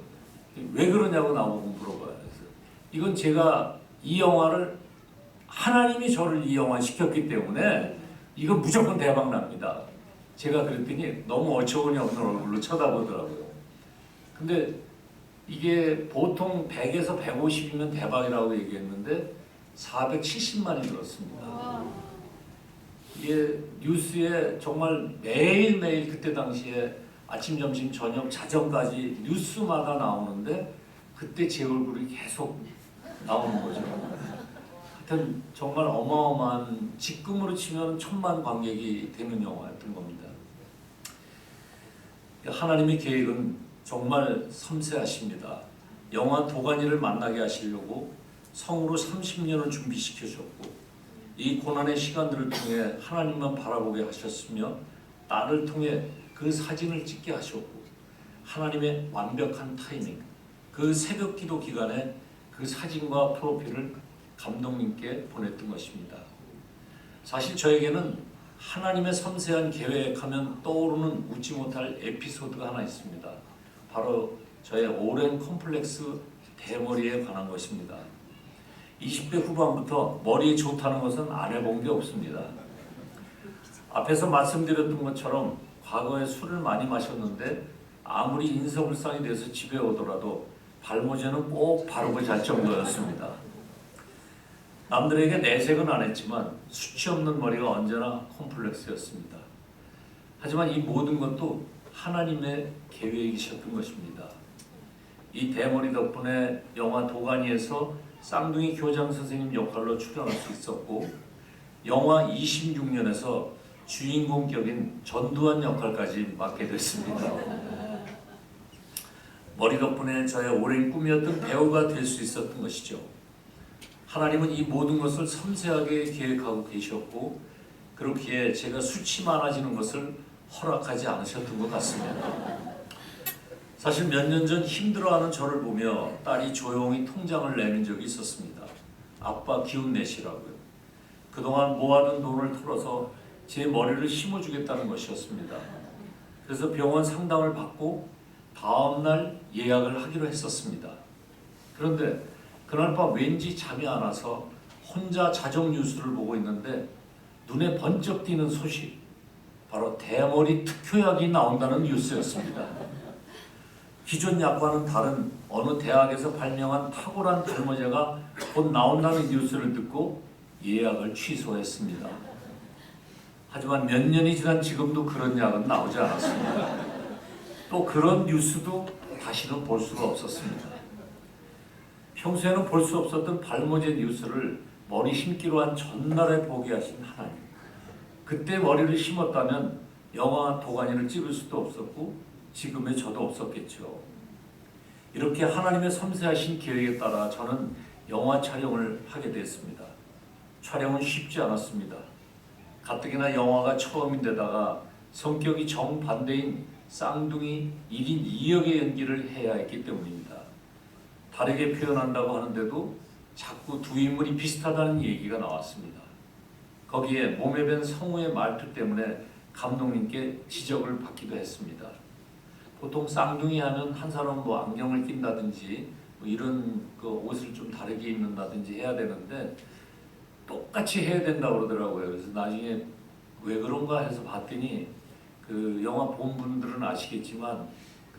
왜 그러냐고 나보고 물어봐요. 그래서 이건 제가 이 영화를 하나님이 저를 이 영화 시켰기 때문에 이건 무조건 대박 납니다. 제가 그랬더니 너무 어처구니 없는 얼굴로 쳐다보더라고요. 근데 이게 보통 100에서 150이면 대박이라고 얘기했는데 470만이 들었습니다. 이게 뉴스에 정말 매일매일 그때 당시에 아침, 점심, 저녁, 자정까지 뉴스마다 나오는데 그때 제 얼굴이 계속 나오는 거죠. 하여튼 정말 어마어마한 지금으로 치면 1000만 관객이 되는 영화였던 겁니다. 하나님의 계획은 정말 섬세하십니다. 영화 도가니를 만나게 하시려고 성우로 30년을 준비시켜주셨고 이 고난의 시간들을 통해 하나님만 바라보게 하셨으며 나를 통해 그 사진을 찍게 하셨고 하나님의 완벽한 타이밍, 그 새벽 기도 기간에 그 사진과 프로필을 감독님께 보냈던 것입니다. 사실 저에게는 하나님의 섬세한 계획하면 떠오르는 웃지 못할 에피소드가 하나 있습니다. 바로 저의 오랜 컴플렉스 대머리에 관한 것입니다. 20대 후반부터 머리에 좋다는 것은 안 해본 게 없습니다. 앞에서 말씀드렸던 것처럼 과거에 술을 많이 마셨는데 아무리 인서불상이 돼서 집에 오더라도 발모제는 꼭 바르고 잘 정도였습니다. 남들에게 내색은 안 했지만 수치 없는 머리가 언제나 콤플렉스였습니다. 하지만 이 모든 것도 하나님의 계획이셨던 것입니다. 이 대머리 덕분에 영화 도가니에서 쌍둥이 교장 선생님 역할로 출연할 수 있었고 영화 26년에서 주인공 격인 전두환 역할까지 맡게 됐습니다. 머리 덕분에 저의 오랜 꿈이었던 배우가 될 수 있었던 것이죠. 하나님은 이 모든 것을 섬세하게 계획하고 계셨고 그렇기에 제가 수치 많아지는 것을 허락하지 않으셨던 것 같습니다. 사실 몇 년 전 힘들어하는 저를 보며 딸이 조용히 통장을 내민 적이 있었습니다. 아빠 기운 내시라고요. 그동안 모아둔 돈을 털어서 제 머리를 심어주겠다는 것이었습니다. 그래서 병원 상담을 받고 다음날 예약을 하기로 했었습니다. 그런데 그날 밤 왠지 잠이 안 와서 혼자 자정 뉴스를 보고 있는데 눈에 번쩍 띄는 소식, 바로 대머리 특효약이 나온다는 뉴스였습니다. 기존 약과는 다른 어느 대학에서 발명한 탁월한 발모제가 곧 나온다는 뉴스를 듣고 예약을 취소했습니다. 하지만 몇 년이 지난 지금도 그런 약은 나오지 않았습니다. 또 그런 뉴스도 다시는 볼 수가 없었습니다. 평소에는 볼 수 없었던 발모제 뉴스를 머리 심기로 한 전날에 보게 하신 하나님. 그때 머리를 심었다면 영화 도가니를 찍을 수도 없었고 지금의 저도 없었겠죠. 이렇게 하나님의 섬세하신 계획에 따라 저는 영화 촬영을 하게 됐습니다. 촬영은 쉽지 않았습니다. 가뜩이나 영화가 처음인데다가 성격이 정반대인 쌍둥이 1인 2역의 연기를 해야 했기 때문입니다. 다르게 표현한다고 하는데도 자꾸 두 인물이 비슷하다는 얘기가 나왔습니다. 거기에 몸에 밴 성우의 말투 때문에 감독님께 지적을 받기도 했습니다. 보통 쌍둥이 하면 한 사람은 뭐 안경을 낀다든지 뭐 이런 그 옷을 좀 다르게 입는다든지 해야 되는데 똑같이 해야 된다고 그러더라고요. 그래서 나중에 왜 그런가 해서 봤더니 그 영화 본 분들은 아시겠지만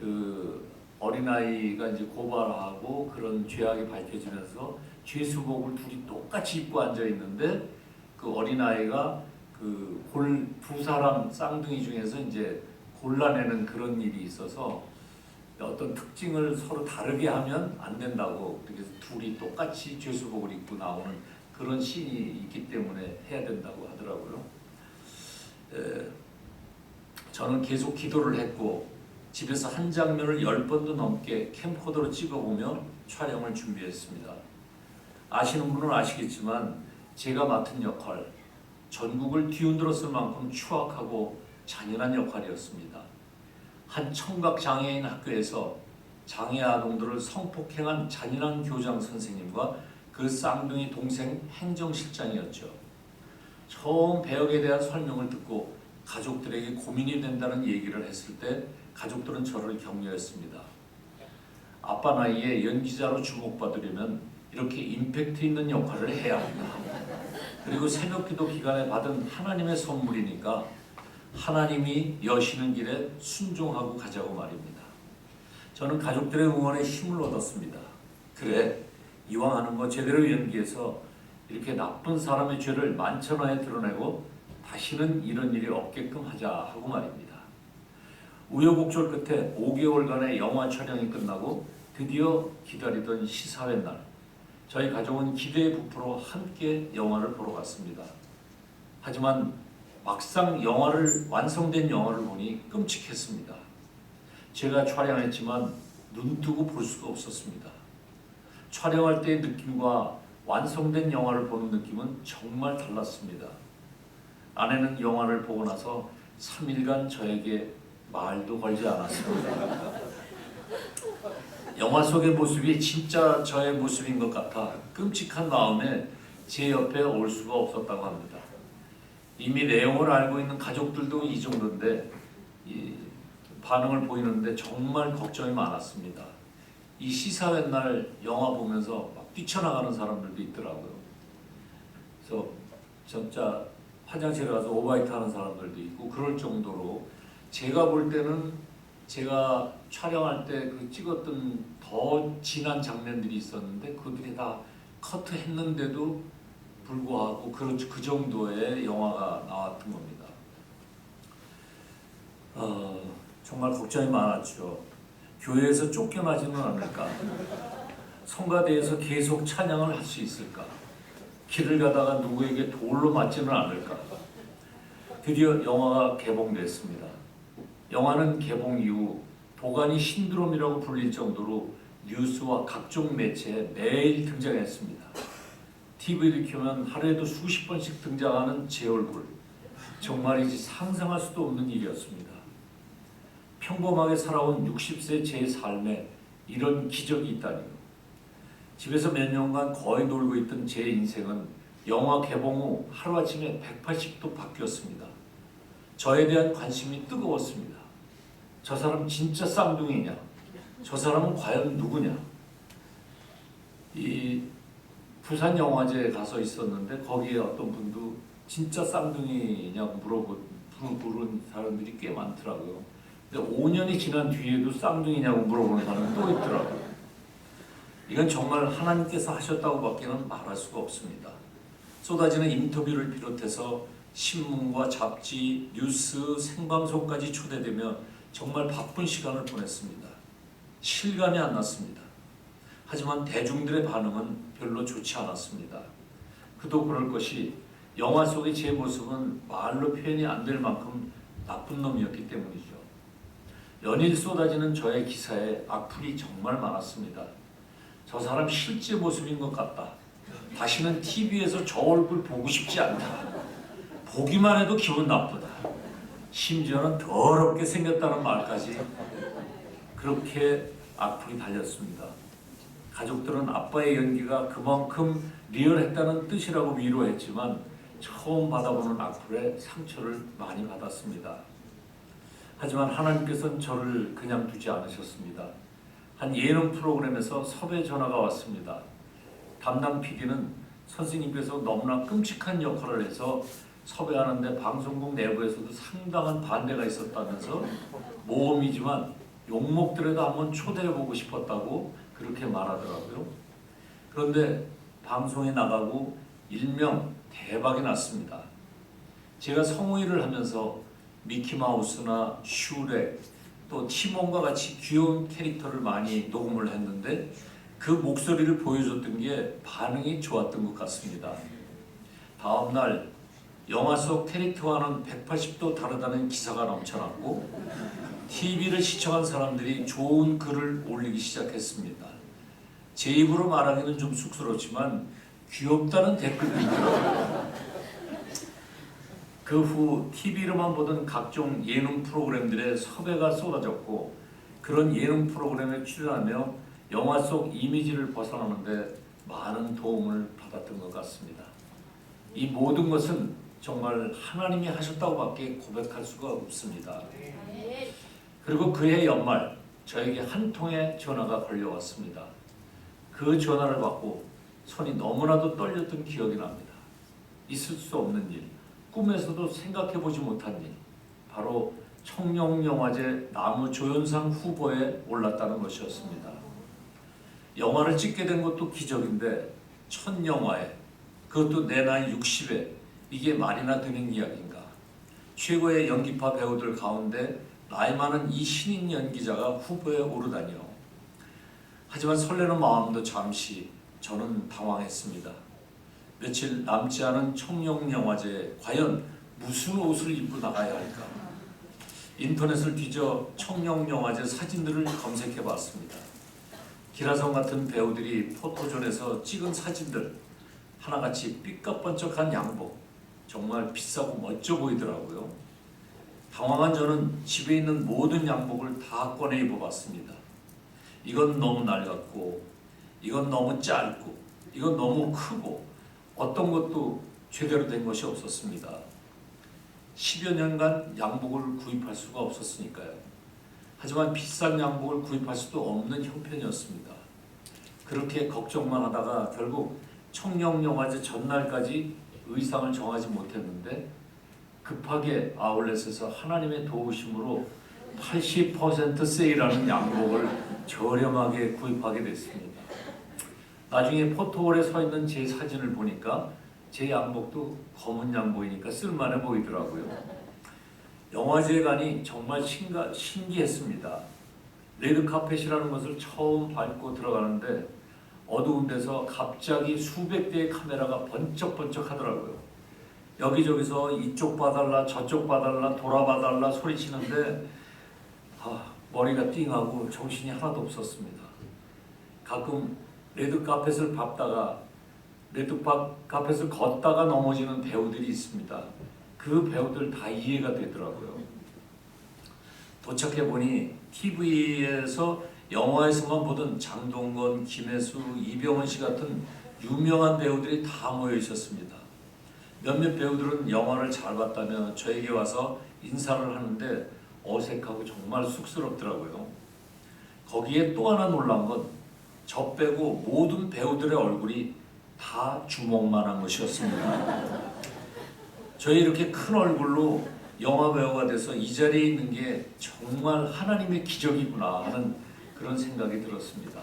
그 어린아이가 이제 고발하고 그런 죄악이 밝혀지면서 죄수복을 둘이 똑같이 입고 앉아 있는데 그 어린아이가 그 두 사람 쌍둥이 중에서 이제 골라내는 그런 일이 있어서 어떤 특징을 서로 다르게 하면 안 된다고, 그래서 둘이 똑같이 죄수복을 입고 나오는 그런 씬이 있기 때문에 해야 된다고 하더라고요. 저는 계속 기도를 했고 집에서 한 장면을 10번도 넘게 캠코더로 찍어보며 촬영을 준비했습니다. 아시는 분은 아시겠지만 제가 맡은 역할, 전국을 뒤흔들었을 만큼 추악하고 잔인한 역할이었습니다. 한 청각장애인 학교에서 장애 아동들을 성폭행한 잔인한 교장 선생님과 그 쌍둥이 동생 행정실장이었죠. 처음 배역에 대한 설명을 듣고 가족들에게 고민이 된다는 얘기를 했을 때 가족들은 저를 격려했습니다. 아빠 나이에 연기자로 주목받으려면 이렇게 임팩트 있는 역할을 해야 한다. 그리고 새벽기도 기간에 받은 하나님의 선물이니까 하나님이 여시는 길에 순종하고 가자고 말입니다. 저는 가족들의 응원에 힘을 얻었습니다. 그래, 이왕 하는 거 제대로 연기해서 이렇게 나쁜 사람의 죄를 만천하에 드러내고 다시는 이런 일이 없게끔 하자 하고 말입니다. 우여곡절 끝에 5개월간의 영화 촬영이 끝나고 드디어 기다리던 시사회 날, 저희 가족은 기대에 부풀어 함께 영화를 보러 갔습니다. 하지만 막상 완성된 영화를 보니 끔찍했습니다. 제가 촬영했지만 눈 뜨고 볼 수가 없었습니다. 촬영할 때의 느낌과 완성된 영화를 보는 느낌은 정말 달랐습니다. 아내는 영화를 보고 나서 3일간 저에게 말도 걸지 않았습니다. 영화 속의 모습이 진짜 저의 모습인 것 같아 끔찍한 마음에 제 옆에 올 수가 없었다고 합니다. 이미 내용을 알고 있는 가족들도 이 정도인데 이 반응을 보이는데 정말 걱정이 많았습니다. 이 시사회 날 영화 보면서 막 뛰쳐나가는 사람들도 있더라고요. 그래서 진짜 화장실에 가서 오바이트 하는 사람들도 있고 그럴 정도로 제가 볼 때는 제가 촬영할 때 그 찍었던 더 진한 장면들이 있었는데 그들이 다 커트했는데도 불구하고 그 정도의 영화가 나왔던 겁니다. 정말 걱정이 많았죠. 교회에서 쫓겨나지는 않을까? 성가대에서 계속 찬양을 할 수 있을까? 길을 가다가 누구에게 돌로 맞지는 않을까? 드디어 영화가 개봉됐습니다. 영화는 개봉 이후 도가니 신드롬이라고 불릴 정도로 뉴스와 각종 매체에 매일 등장했습니다. TV를 켜면 하루에도 수십 번씩 등장하는 제 얼굴. 정말이지 상상할 수도 없는 일이었습니다. 평범하게 살아온 60세 제 삶에 이런 기적이 있다니요. 집에서 몇 년간 거의 놀고 있던 제 인생은 영화 개봉 후 하루아침에 180도 바뀌었습니다. 저에 대한 관심이 뜨거웠습니다. 저 사람 진짜 쌍둥이냐? 저 사람은 과연 누구냐? 이 부산 영화제에 가서 있었는데 거기에 어떤 분도 진짜 쌍둥이냐고 물어보는 사람들이 꽤 많더라고요. 근데 5년이 지난 뒤에도 쌍둥이냐고 물어보는 사람이 또 있더라고요. 이건 정말 하나님께서 하셨다고 밖에는 말할 수가 없습니다. 쏟아지는 인터뷰를 비롯해서 신문과 잡지, 뉴스, 생방송까지 초대되며 정말 바쁜 시간을 보냈습니다. 실감이 안 났습니다. 하지만 대중들의 반응은 별로 좋지 않았습니다. 그도 그럴 것이 영화 속의 제 모습은 말로 표현이 안 될 만큼 나쁜 놈이었기 때문이죠. 연일 쏟아지는 저의 기사에 악플이 정말 많았습니다. 저 사람 실제 모습인 것 같다. 다시는 TV에서 저 얼굴 보고 싶지 않다. 보기만 해도 기분 나쁘다. 심지어는 더럽게 생겼다는 말까지 그렇게 악플이 달렸습니다. 가족들은 아빠의 연기가 그만큼 리얼했다는 뜻이라고 위로했지만 처음 받아보는 악플에 상처를 많이 받았습니다. 하지만 하나님께서는 저를 그냥 두지 않으셨습니다. 한 예능 프로그램에서 섭외 전화가 왔습니다. 담당 PD는 선생님께서 너무나 끔찍한 역할을 해서 섭외하는데 방송국 내부에서도 상당한 반대가 있었다면서 모험이지만 욕먹더라도 한번 초대해보고 싶었다고 그렇게 말하더라고요. 그런데 방송에 나가고 일명 대박이 났습니다. 제가 성우일을 하면서 미키마우스나 슈렉 또 티몬과 같이 귀여운 캐릭터를 많이 녹음을 했는데 그 목소리를 보여줬던 게 반응이 좋았던 것 같습니다. 다음날 영화 속 캐릭터와는 180도 다르다는 기사가 넘쳐났고 TV를 시청한 사람들이 좋은 글을 올리기 시작했습니다. 제 입으로 말하기는 좀 쑥스럽지만 귀엽다는 댓글도 있더라고요. 그 후 TV로만 보던 각종 예능 프로그램들의 섭외가 쏟아졌고 그런 예능 프로그램에 출연하며 영화 속 이미지를 벗어나는데 많은 도움을 받았던 것 같습니다. 이 모든 것은 정말 하나님이 하셨다고밖에 고백할 수가 없습니다. 그리고 그해 연말 저에게 한 통의 전화가 걸려왔습니다. 그 전화를 받고 손이 너무나도 떨렸던 기억이 납니다. 있을 수 없는 일, 꿈에서도 생각해보지 못한 일, 바로 청룡영화제 나무조연상 후보에 올랐다는 것이었습니다. 영화를 찍게 된 것도 기적인데 첫 영화에, 그것도 내 나이 60에 이게 말이나 되는 이야기인가. 최고의 연기파 배우들 가운데 나이 많은 이 신인 연기자가 후보에 오르다니요. 하지만 설레는 마음도 잠시 저는 당황했습니다. 며칠 남지 않은 청룡영화제에 과연 무슨 옷을 입고 나가야 할까? 인터넷을 뒤져 청룡영화제 사진들을 검색해봤습니다. 기라성 같은 배우들이 포토존에서 찍은 사진들, 하나같이 삐까번쩍한 양복, 정말 비싸고 멋져 보이더라고요. 당황한 저는 집에 있는 모든 양복을 다 꺼내 입어봤습니다. 이건 너무 낡았고, 이건 너무 짧고, 이건 너무 크고, 어떤 것도 제대로 된 것이 없었습니다. 10여 년간 양복을 구입할 수가 없었으니까요. 하지만 비싼 양복을 구입할 수도 없는 형편이었습니다. 그렇게 걱정만 하다가 결국 청룡영화제 전날까지 의상을 정하지 못했는데 급하게 아울렛에서 하나님의 도우심으로 80% 세일하는 양복을 저렴하게 구입하게 됐습니다. 나중에 포토월에 서 있는 제 사진을 보니까 제 양복도 검은 양복이니까 쓸만해 보이더라고요. 영화제에 가니 정말 신기했습니다. 레드카펫이라는 것을 처음 밟고 들어가는데 어두운 데서 갑자기 수백 대의 카메라가 번쩍번쩍 하더라고요. 여기저기서 이쪽 봐달라 저쪽 봐달라 돌아봐달라 소리치는데 머리가 띵하고 정신이 하나도 없었습니다. 가끔 레드카펫을 밟다가 레드카펫을 걷다가 넘어지는 배우들이 있습니다. 그 배우들 다 이해가 되더라고요. 도착해보니 TV에서 영화에서만 보던 장동건, 김혜수, 이병헌 씨 같은 유명한 배우들이 다 모여 있었습니다. 몇몇 배우들은 영화를 잘 봤다며 저에게 와서 인사를 하는데 어색하고 정말 쑥스럽더라고요. 거기에 또 하나 놀란 건 저 빼고 모든 배우들의 얼굴이 다 주먹만한 것이었습니다. 저희 이렇게 큰 얼굴로 영화 배우가 돼서 이 자리에 있는 게 정말 하나님의 기적이구나 하는 그런 생각이 들었습니다.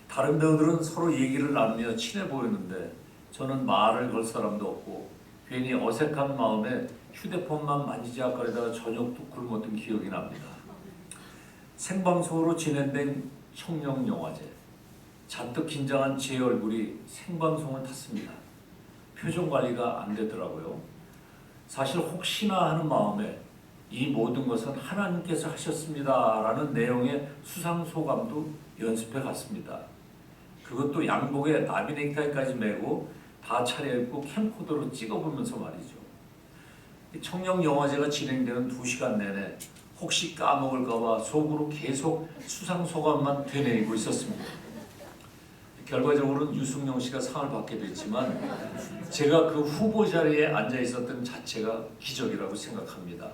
다른 배우들은 서로 얘기를 나누며 친해 보였는데 저는 말을 걸 사람도 없고 괜히 어색한 마음에 휴대폰만 만지작거리다가 저녁도 굶었던 기억이 납니다. 생방송으로 진행된 청룡영화제. 잔뜩 긴장한 제 얼굴이 생방송을 탔습니다. 표정 관리가 안 되더라고요. 사실 혹시나 하는 마음에 이 모든 것은 하나님께서 하셨습니다 라는 내용의 수상소감도 연습해 갔습니다. 그것도 양복에 나비 넥타이까지 메고 다 차려입고 캠코더로 찍어보면서 말이죠. 청룡영화제가 진행되는 2시간 내내 혹시 까먹을까봐 속으로 계속 수상소감만 되뇌이고 있었습니다. 결과적으로는 유승용 씨가 상을 받게 됐지만 제가 그 후보 자리에 앉아 있었던 자체가 기적이라고 생각합니다.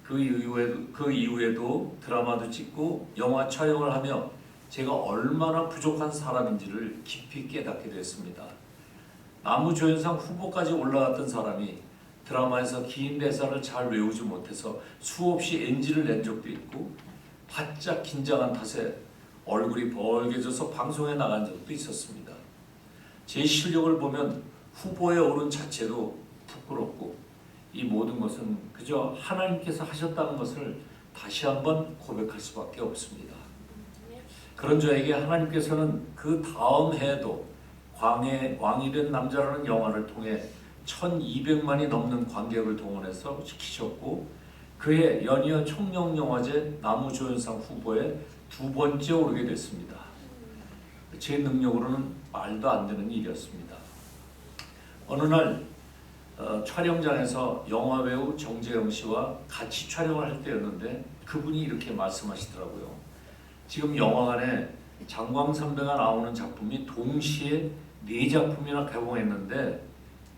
그 이후에도 드라마도 찍고 영화 촬영을 하며 제가 얼마나 부족한 사람인지를 깊이 깨닫게 됐습니다. 나무조연상 후보까지 올라갔던 사람이 드라마에서 긴 대사를 잘 외우지 못해서 수없이 NG를 낸 적도 있고 바짝 긴장한 탓에 얼굴이 벌개져서 방송에 나간 적도 있었습니다. 제 실력을 보면 후보에 오른 자체도 부끄럽고 이 모든 것은 그저 하나님께서 하셨다는 것을 다시 한번 고백할 수밖에 없습니다. 그런 저에게 하나님께서는 그 다음 해에도 광해 왕이 된 남자라는 영화를 통해 1200만이 넘는 관객을 동원해서 시키셨고 그해 연이어 청룡영화제 나무조연상 후보에 2번째 오르게 됐습니다. 제 능력으로는 말도 안 되는 일이었습니다. 어느 날 촬영장에서 영화배우 정재영 씨와 같이 촬영을 할 때였는데 그분이 이렇게 말씀하시더라고요. 지금 영화관에 장광선배가 나오는 작품이 동시에 4작품이나 개봉했는데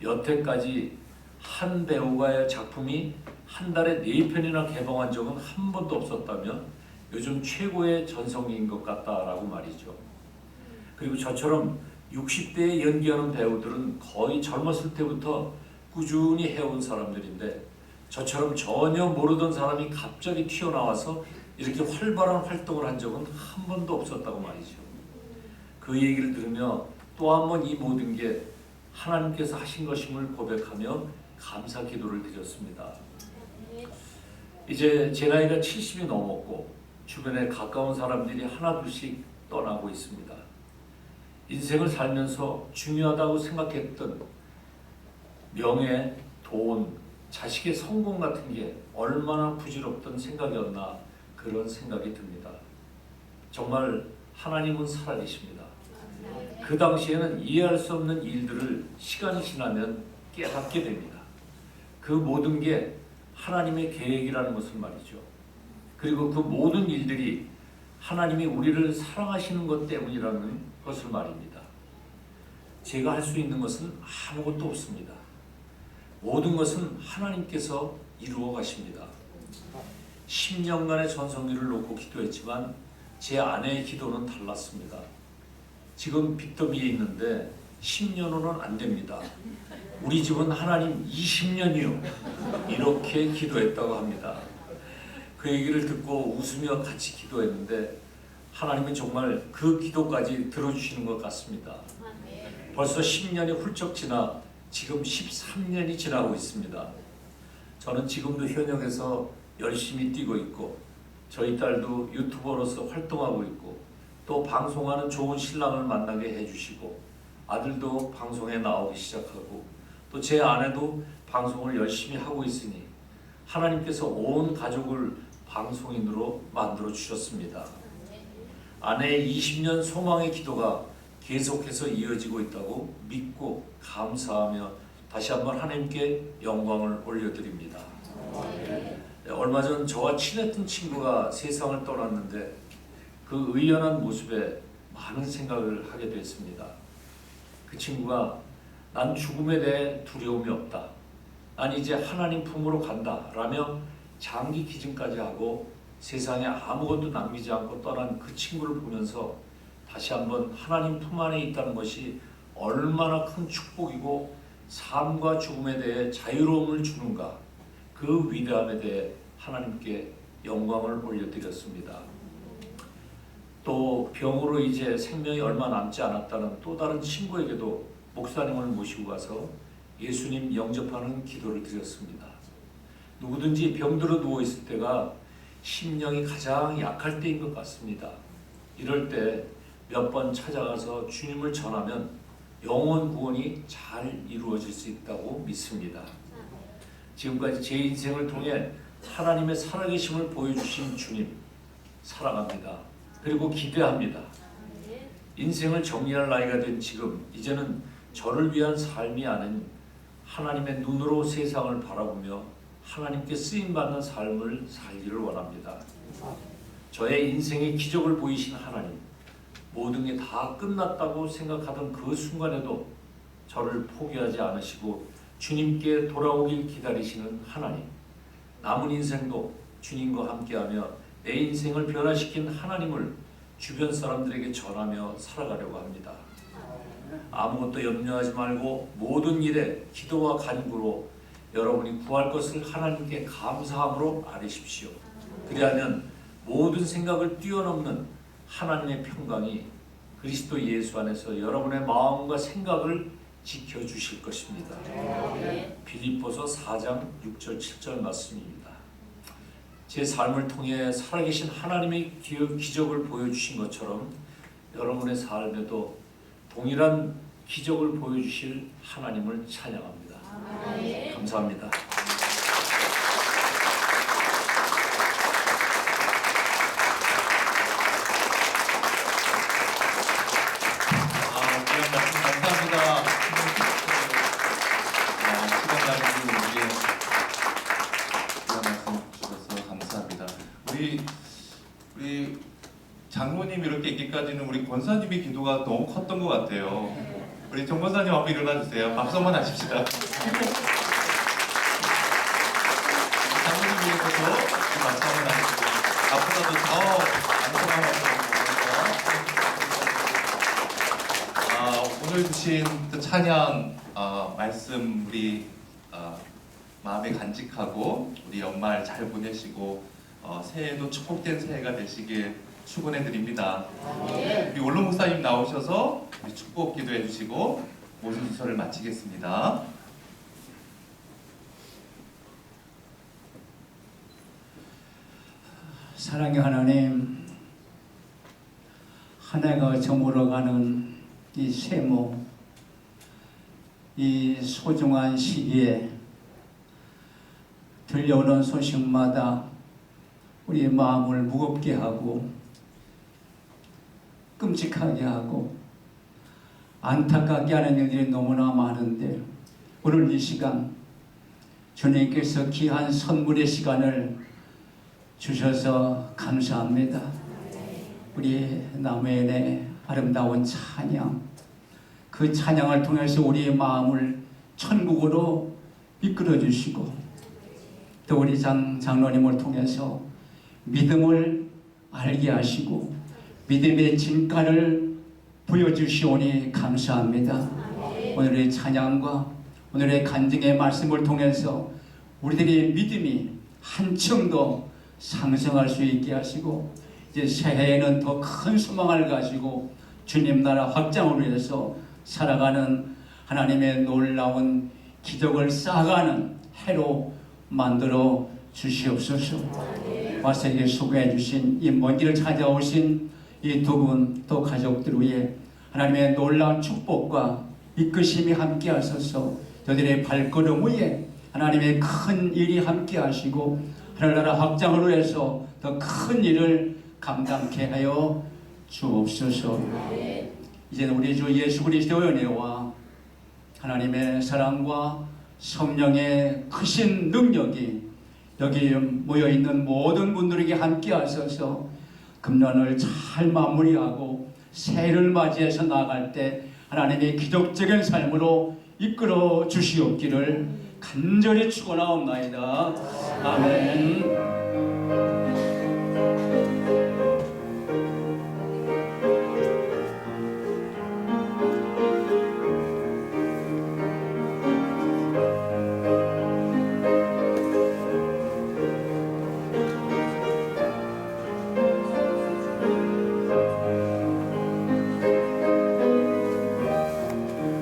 여태까지 한 배우가의 작품이 한 달에 4편이나 개봉한 적은 한 번도 없었다며 요즘 최고의 전성기인 것 같다라고 말이죠. 그리고 저처럼 60대에 연기하는 배우들은 거의 젊었을 때부터 꾸준히 해온 사람들인데 저처럼 전혀 모르던 사람이 갑자기 튀어나와서 이렇게 활발한 활동을 한 적은 한 번도 없었다고 말이죠. 그 얘기를 들으며 또 한 번 이 모든 게 하나님께서 하신 것임을 고백하며 감사 기도를 드렸습니다. 이제 제 나이가 70이 넘었고 주변에 가까운 사람들이 하나둘씩 떠나고 있습니다. 인생을 살면서 중요하다고 생각했던 명예, 돈, 자식의 성공 같은 게 얼마나 부질없던 생각이었나 그런 생각이 듭니다. 정말 하나님은 살아계십니다. 그 당시에는 이해할 수 없는 일들을 시간이 지나면 깨닫게 됩니다. 그 모든 게 하나님의 계획이라는 것을 말이죠. 그리고 그 모든 일들이 하나님이 우리를 사랑하시는 것 때문이라는 것을 말입니다. 제가 할 수 있는 것은 아무것도 없습니다. 모든 것은 하나님께서 이루어 가십니다. 10년간의 전성기를 놓고 기도했지만 제 아내의 기도는 달랐습니다. 지금 빚더미에 있는데 10년 후는 안 됩니다. 우리 집은 하나님 20년이요. 이렇게 기도했다고 합니다. 그 얘기를 듣고 웃으며 같이 기도했는데 하나님은 정말 그 기도까지 들어주시는 것 같습니다. 벌써 10년이 훌쩍 지나 지금 13년이 지나고 있습니다. 저는 지금도 현역에서 열심히 뛰고 있고 저희 딸도 유튜버로서 활동하고 있고 또 방송하는 좋은 신랑을 만나게 해주시고 아들도 방송에 나오기 시작하고 또 제 아내도 방송을 열심히 하고 있으니 하나님께서 온 가족을 방송인으로 만들어 주셨습니다. 아내의 20년 소망의 기도가 계속해서 이어지고 있다고 믿고 감사하며 다시 한번 하나님께 영광을 올려드립니다. 얼마 전 저와 친했던 친구가 세상을 떠났는데 그 의연한 모습에 많은 생각을 하게 됐습니다. 그 친구가 난 죽음에 대해 두려움이 없다. 난 이제 하나님 품으로 간다. 라며 장기 기증까지 하고 세상에 아무것도 남기지 않고 떠난 그 친구를 보면서 다시 한번 하나님 품 안에 있다는 것이 얼마나 큰 축복이고 삶과 죽음에 대해 자유로움을 주는가, 그 위대함에 대해 하나님께 영광을 올려드렸습니다. 또 병으로 이제 생명이 얼마 남지 않았다는 또 다른 친구에게도 목사님을 모시고 가서 예수님 영접하는 기도를 드렸습니다. 누구든지 병들어 누워있을 때가 심령이 가장 약할 때인 것 같습니다. 이럴 때 몇 번 찾아가서 주님을 전하면 영혼 구원이 잘 이루어질 수 있다고 믿습니다. 지금까지 제 인생을 통해 하나님의 살아계심을 보여주신 주님 사랑합니다. 그리고 기대합니다. 인생을 정리할 나이가 된 지금 이제는 저를 위한 삶이 아닌 하나님의 눈으로 세상을 바라보며 하나님께 쓰임받는 삶을 살기를 원합니다. 저의 인생의 기적을 보이신 하나님, 모든 게 다 끝났다고 생각하던 그 순간에도 저를 포기하지 않으시고 주님께 돌아오길 기다리시는 하나님, 남은 인생도 주님과 함께하며 내 인생을 변화시킨 하나님을 주변 사람들에게 전하며 살아가려고 합니다. 아무것도 염려하지 말고 모든 일에 기도와 간구로 여러분이 구할 것을 하나님께 감사함으로 아뢰십시오. 그리하면 모든 생각을 뛰어넘는 하나님의 평강이 그리스도 예수 안에서 여러분의 마음과 생각을 지켜주실 것입니다. 빌립보서 4장 6절 7절 말씀입니다. 제 삶을 통해 살아계신 하나님의 기적을 보여주신 것처럼 여러분의 삶에도 동일한 기적을 보여주실 하나님을 찬양합니다. 감사합니다. 우리 장로님 이렇게 있기까지는 우리 권사님의 기도가 너무 컸던 것 같아요. 우리 정 권사님 한번 일어나 주세요. 박수 한번 하십시다. 장로님 위해서도 박수 한번 하시고 앞으로도 더 안성한 말씀 오늘 주신 그 찬양 말씀 우리 마음에 간직하고 우리 연말 잘 보내시고 새해도 축복된 새해가 되시길 축원해 드립니다. 우리 원로 목사님 나오셔서 우리 축복 기도해 주시고 모든 주설을 마치겠습니다. 사랑의 하나님, 한 해가 저물어가는 이 세모, 이 소중한 시기에 들려오는 소식마다 우리의 마음을 무겁게 하고 끔찍하게 하고 안타깝게 하는 일들이 너무나 많은데 오늘 이 시간 주님께서 귀한 선물의 시간을 주셔서 감사합니다. 우리 남해인의 아름다운 찬양, 그 찬양을 통해서 우리의 마음을 천국으로 이끌어 주시고 또 우리 장로님을 통해서 믿음을 알게 하시고 믿음의 진가를 보여주시오니 감사합니다. 오늘의 찬양과 오늘의 간증의 말씀을 통해서 우리들의 믿음이 한층 더 상승할 수 있게 하시고 이제 새해에는 더 큰 소망을 가지고 주님 나라 확장을 위해서 살아가는 하나님의 놀라운 기적을 쌓아가는 해로 만들어 주시옵소서. 와서 이게 소개해 주신 이 먼 길을 찾아오신 이 두 분 또 가족들 위해 하나님의 놀라운 축복과 이끄심이 함께 하셔서 저들의 발걸음 위에 하나님의 큰 일이 함께 하시고 하늘나라 확장을 위해서 더 큰 일을 감당케 하여 주옵소서. 이제는 우리 주 예수 그리스도의 은혜와 하나님의 사랑과 성령의 크신 능력이 여기 모여있는 모든 분들에게 함께 하셔서 금년을 잘 마무리하고 새해를 맞이해서 나아갈 때 하나님의 기적적인 삶으로 이끌어 주시옵기를 간절히 축원하옵나이다. 아멘.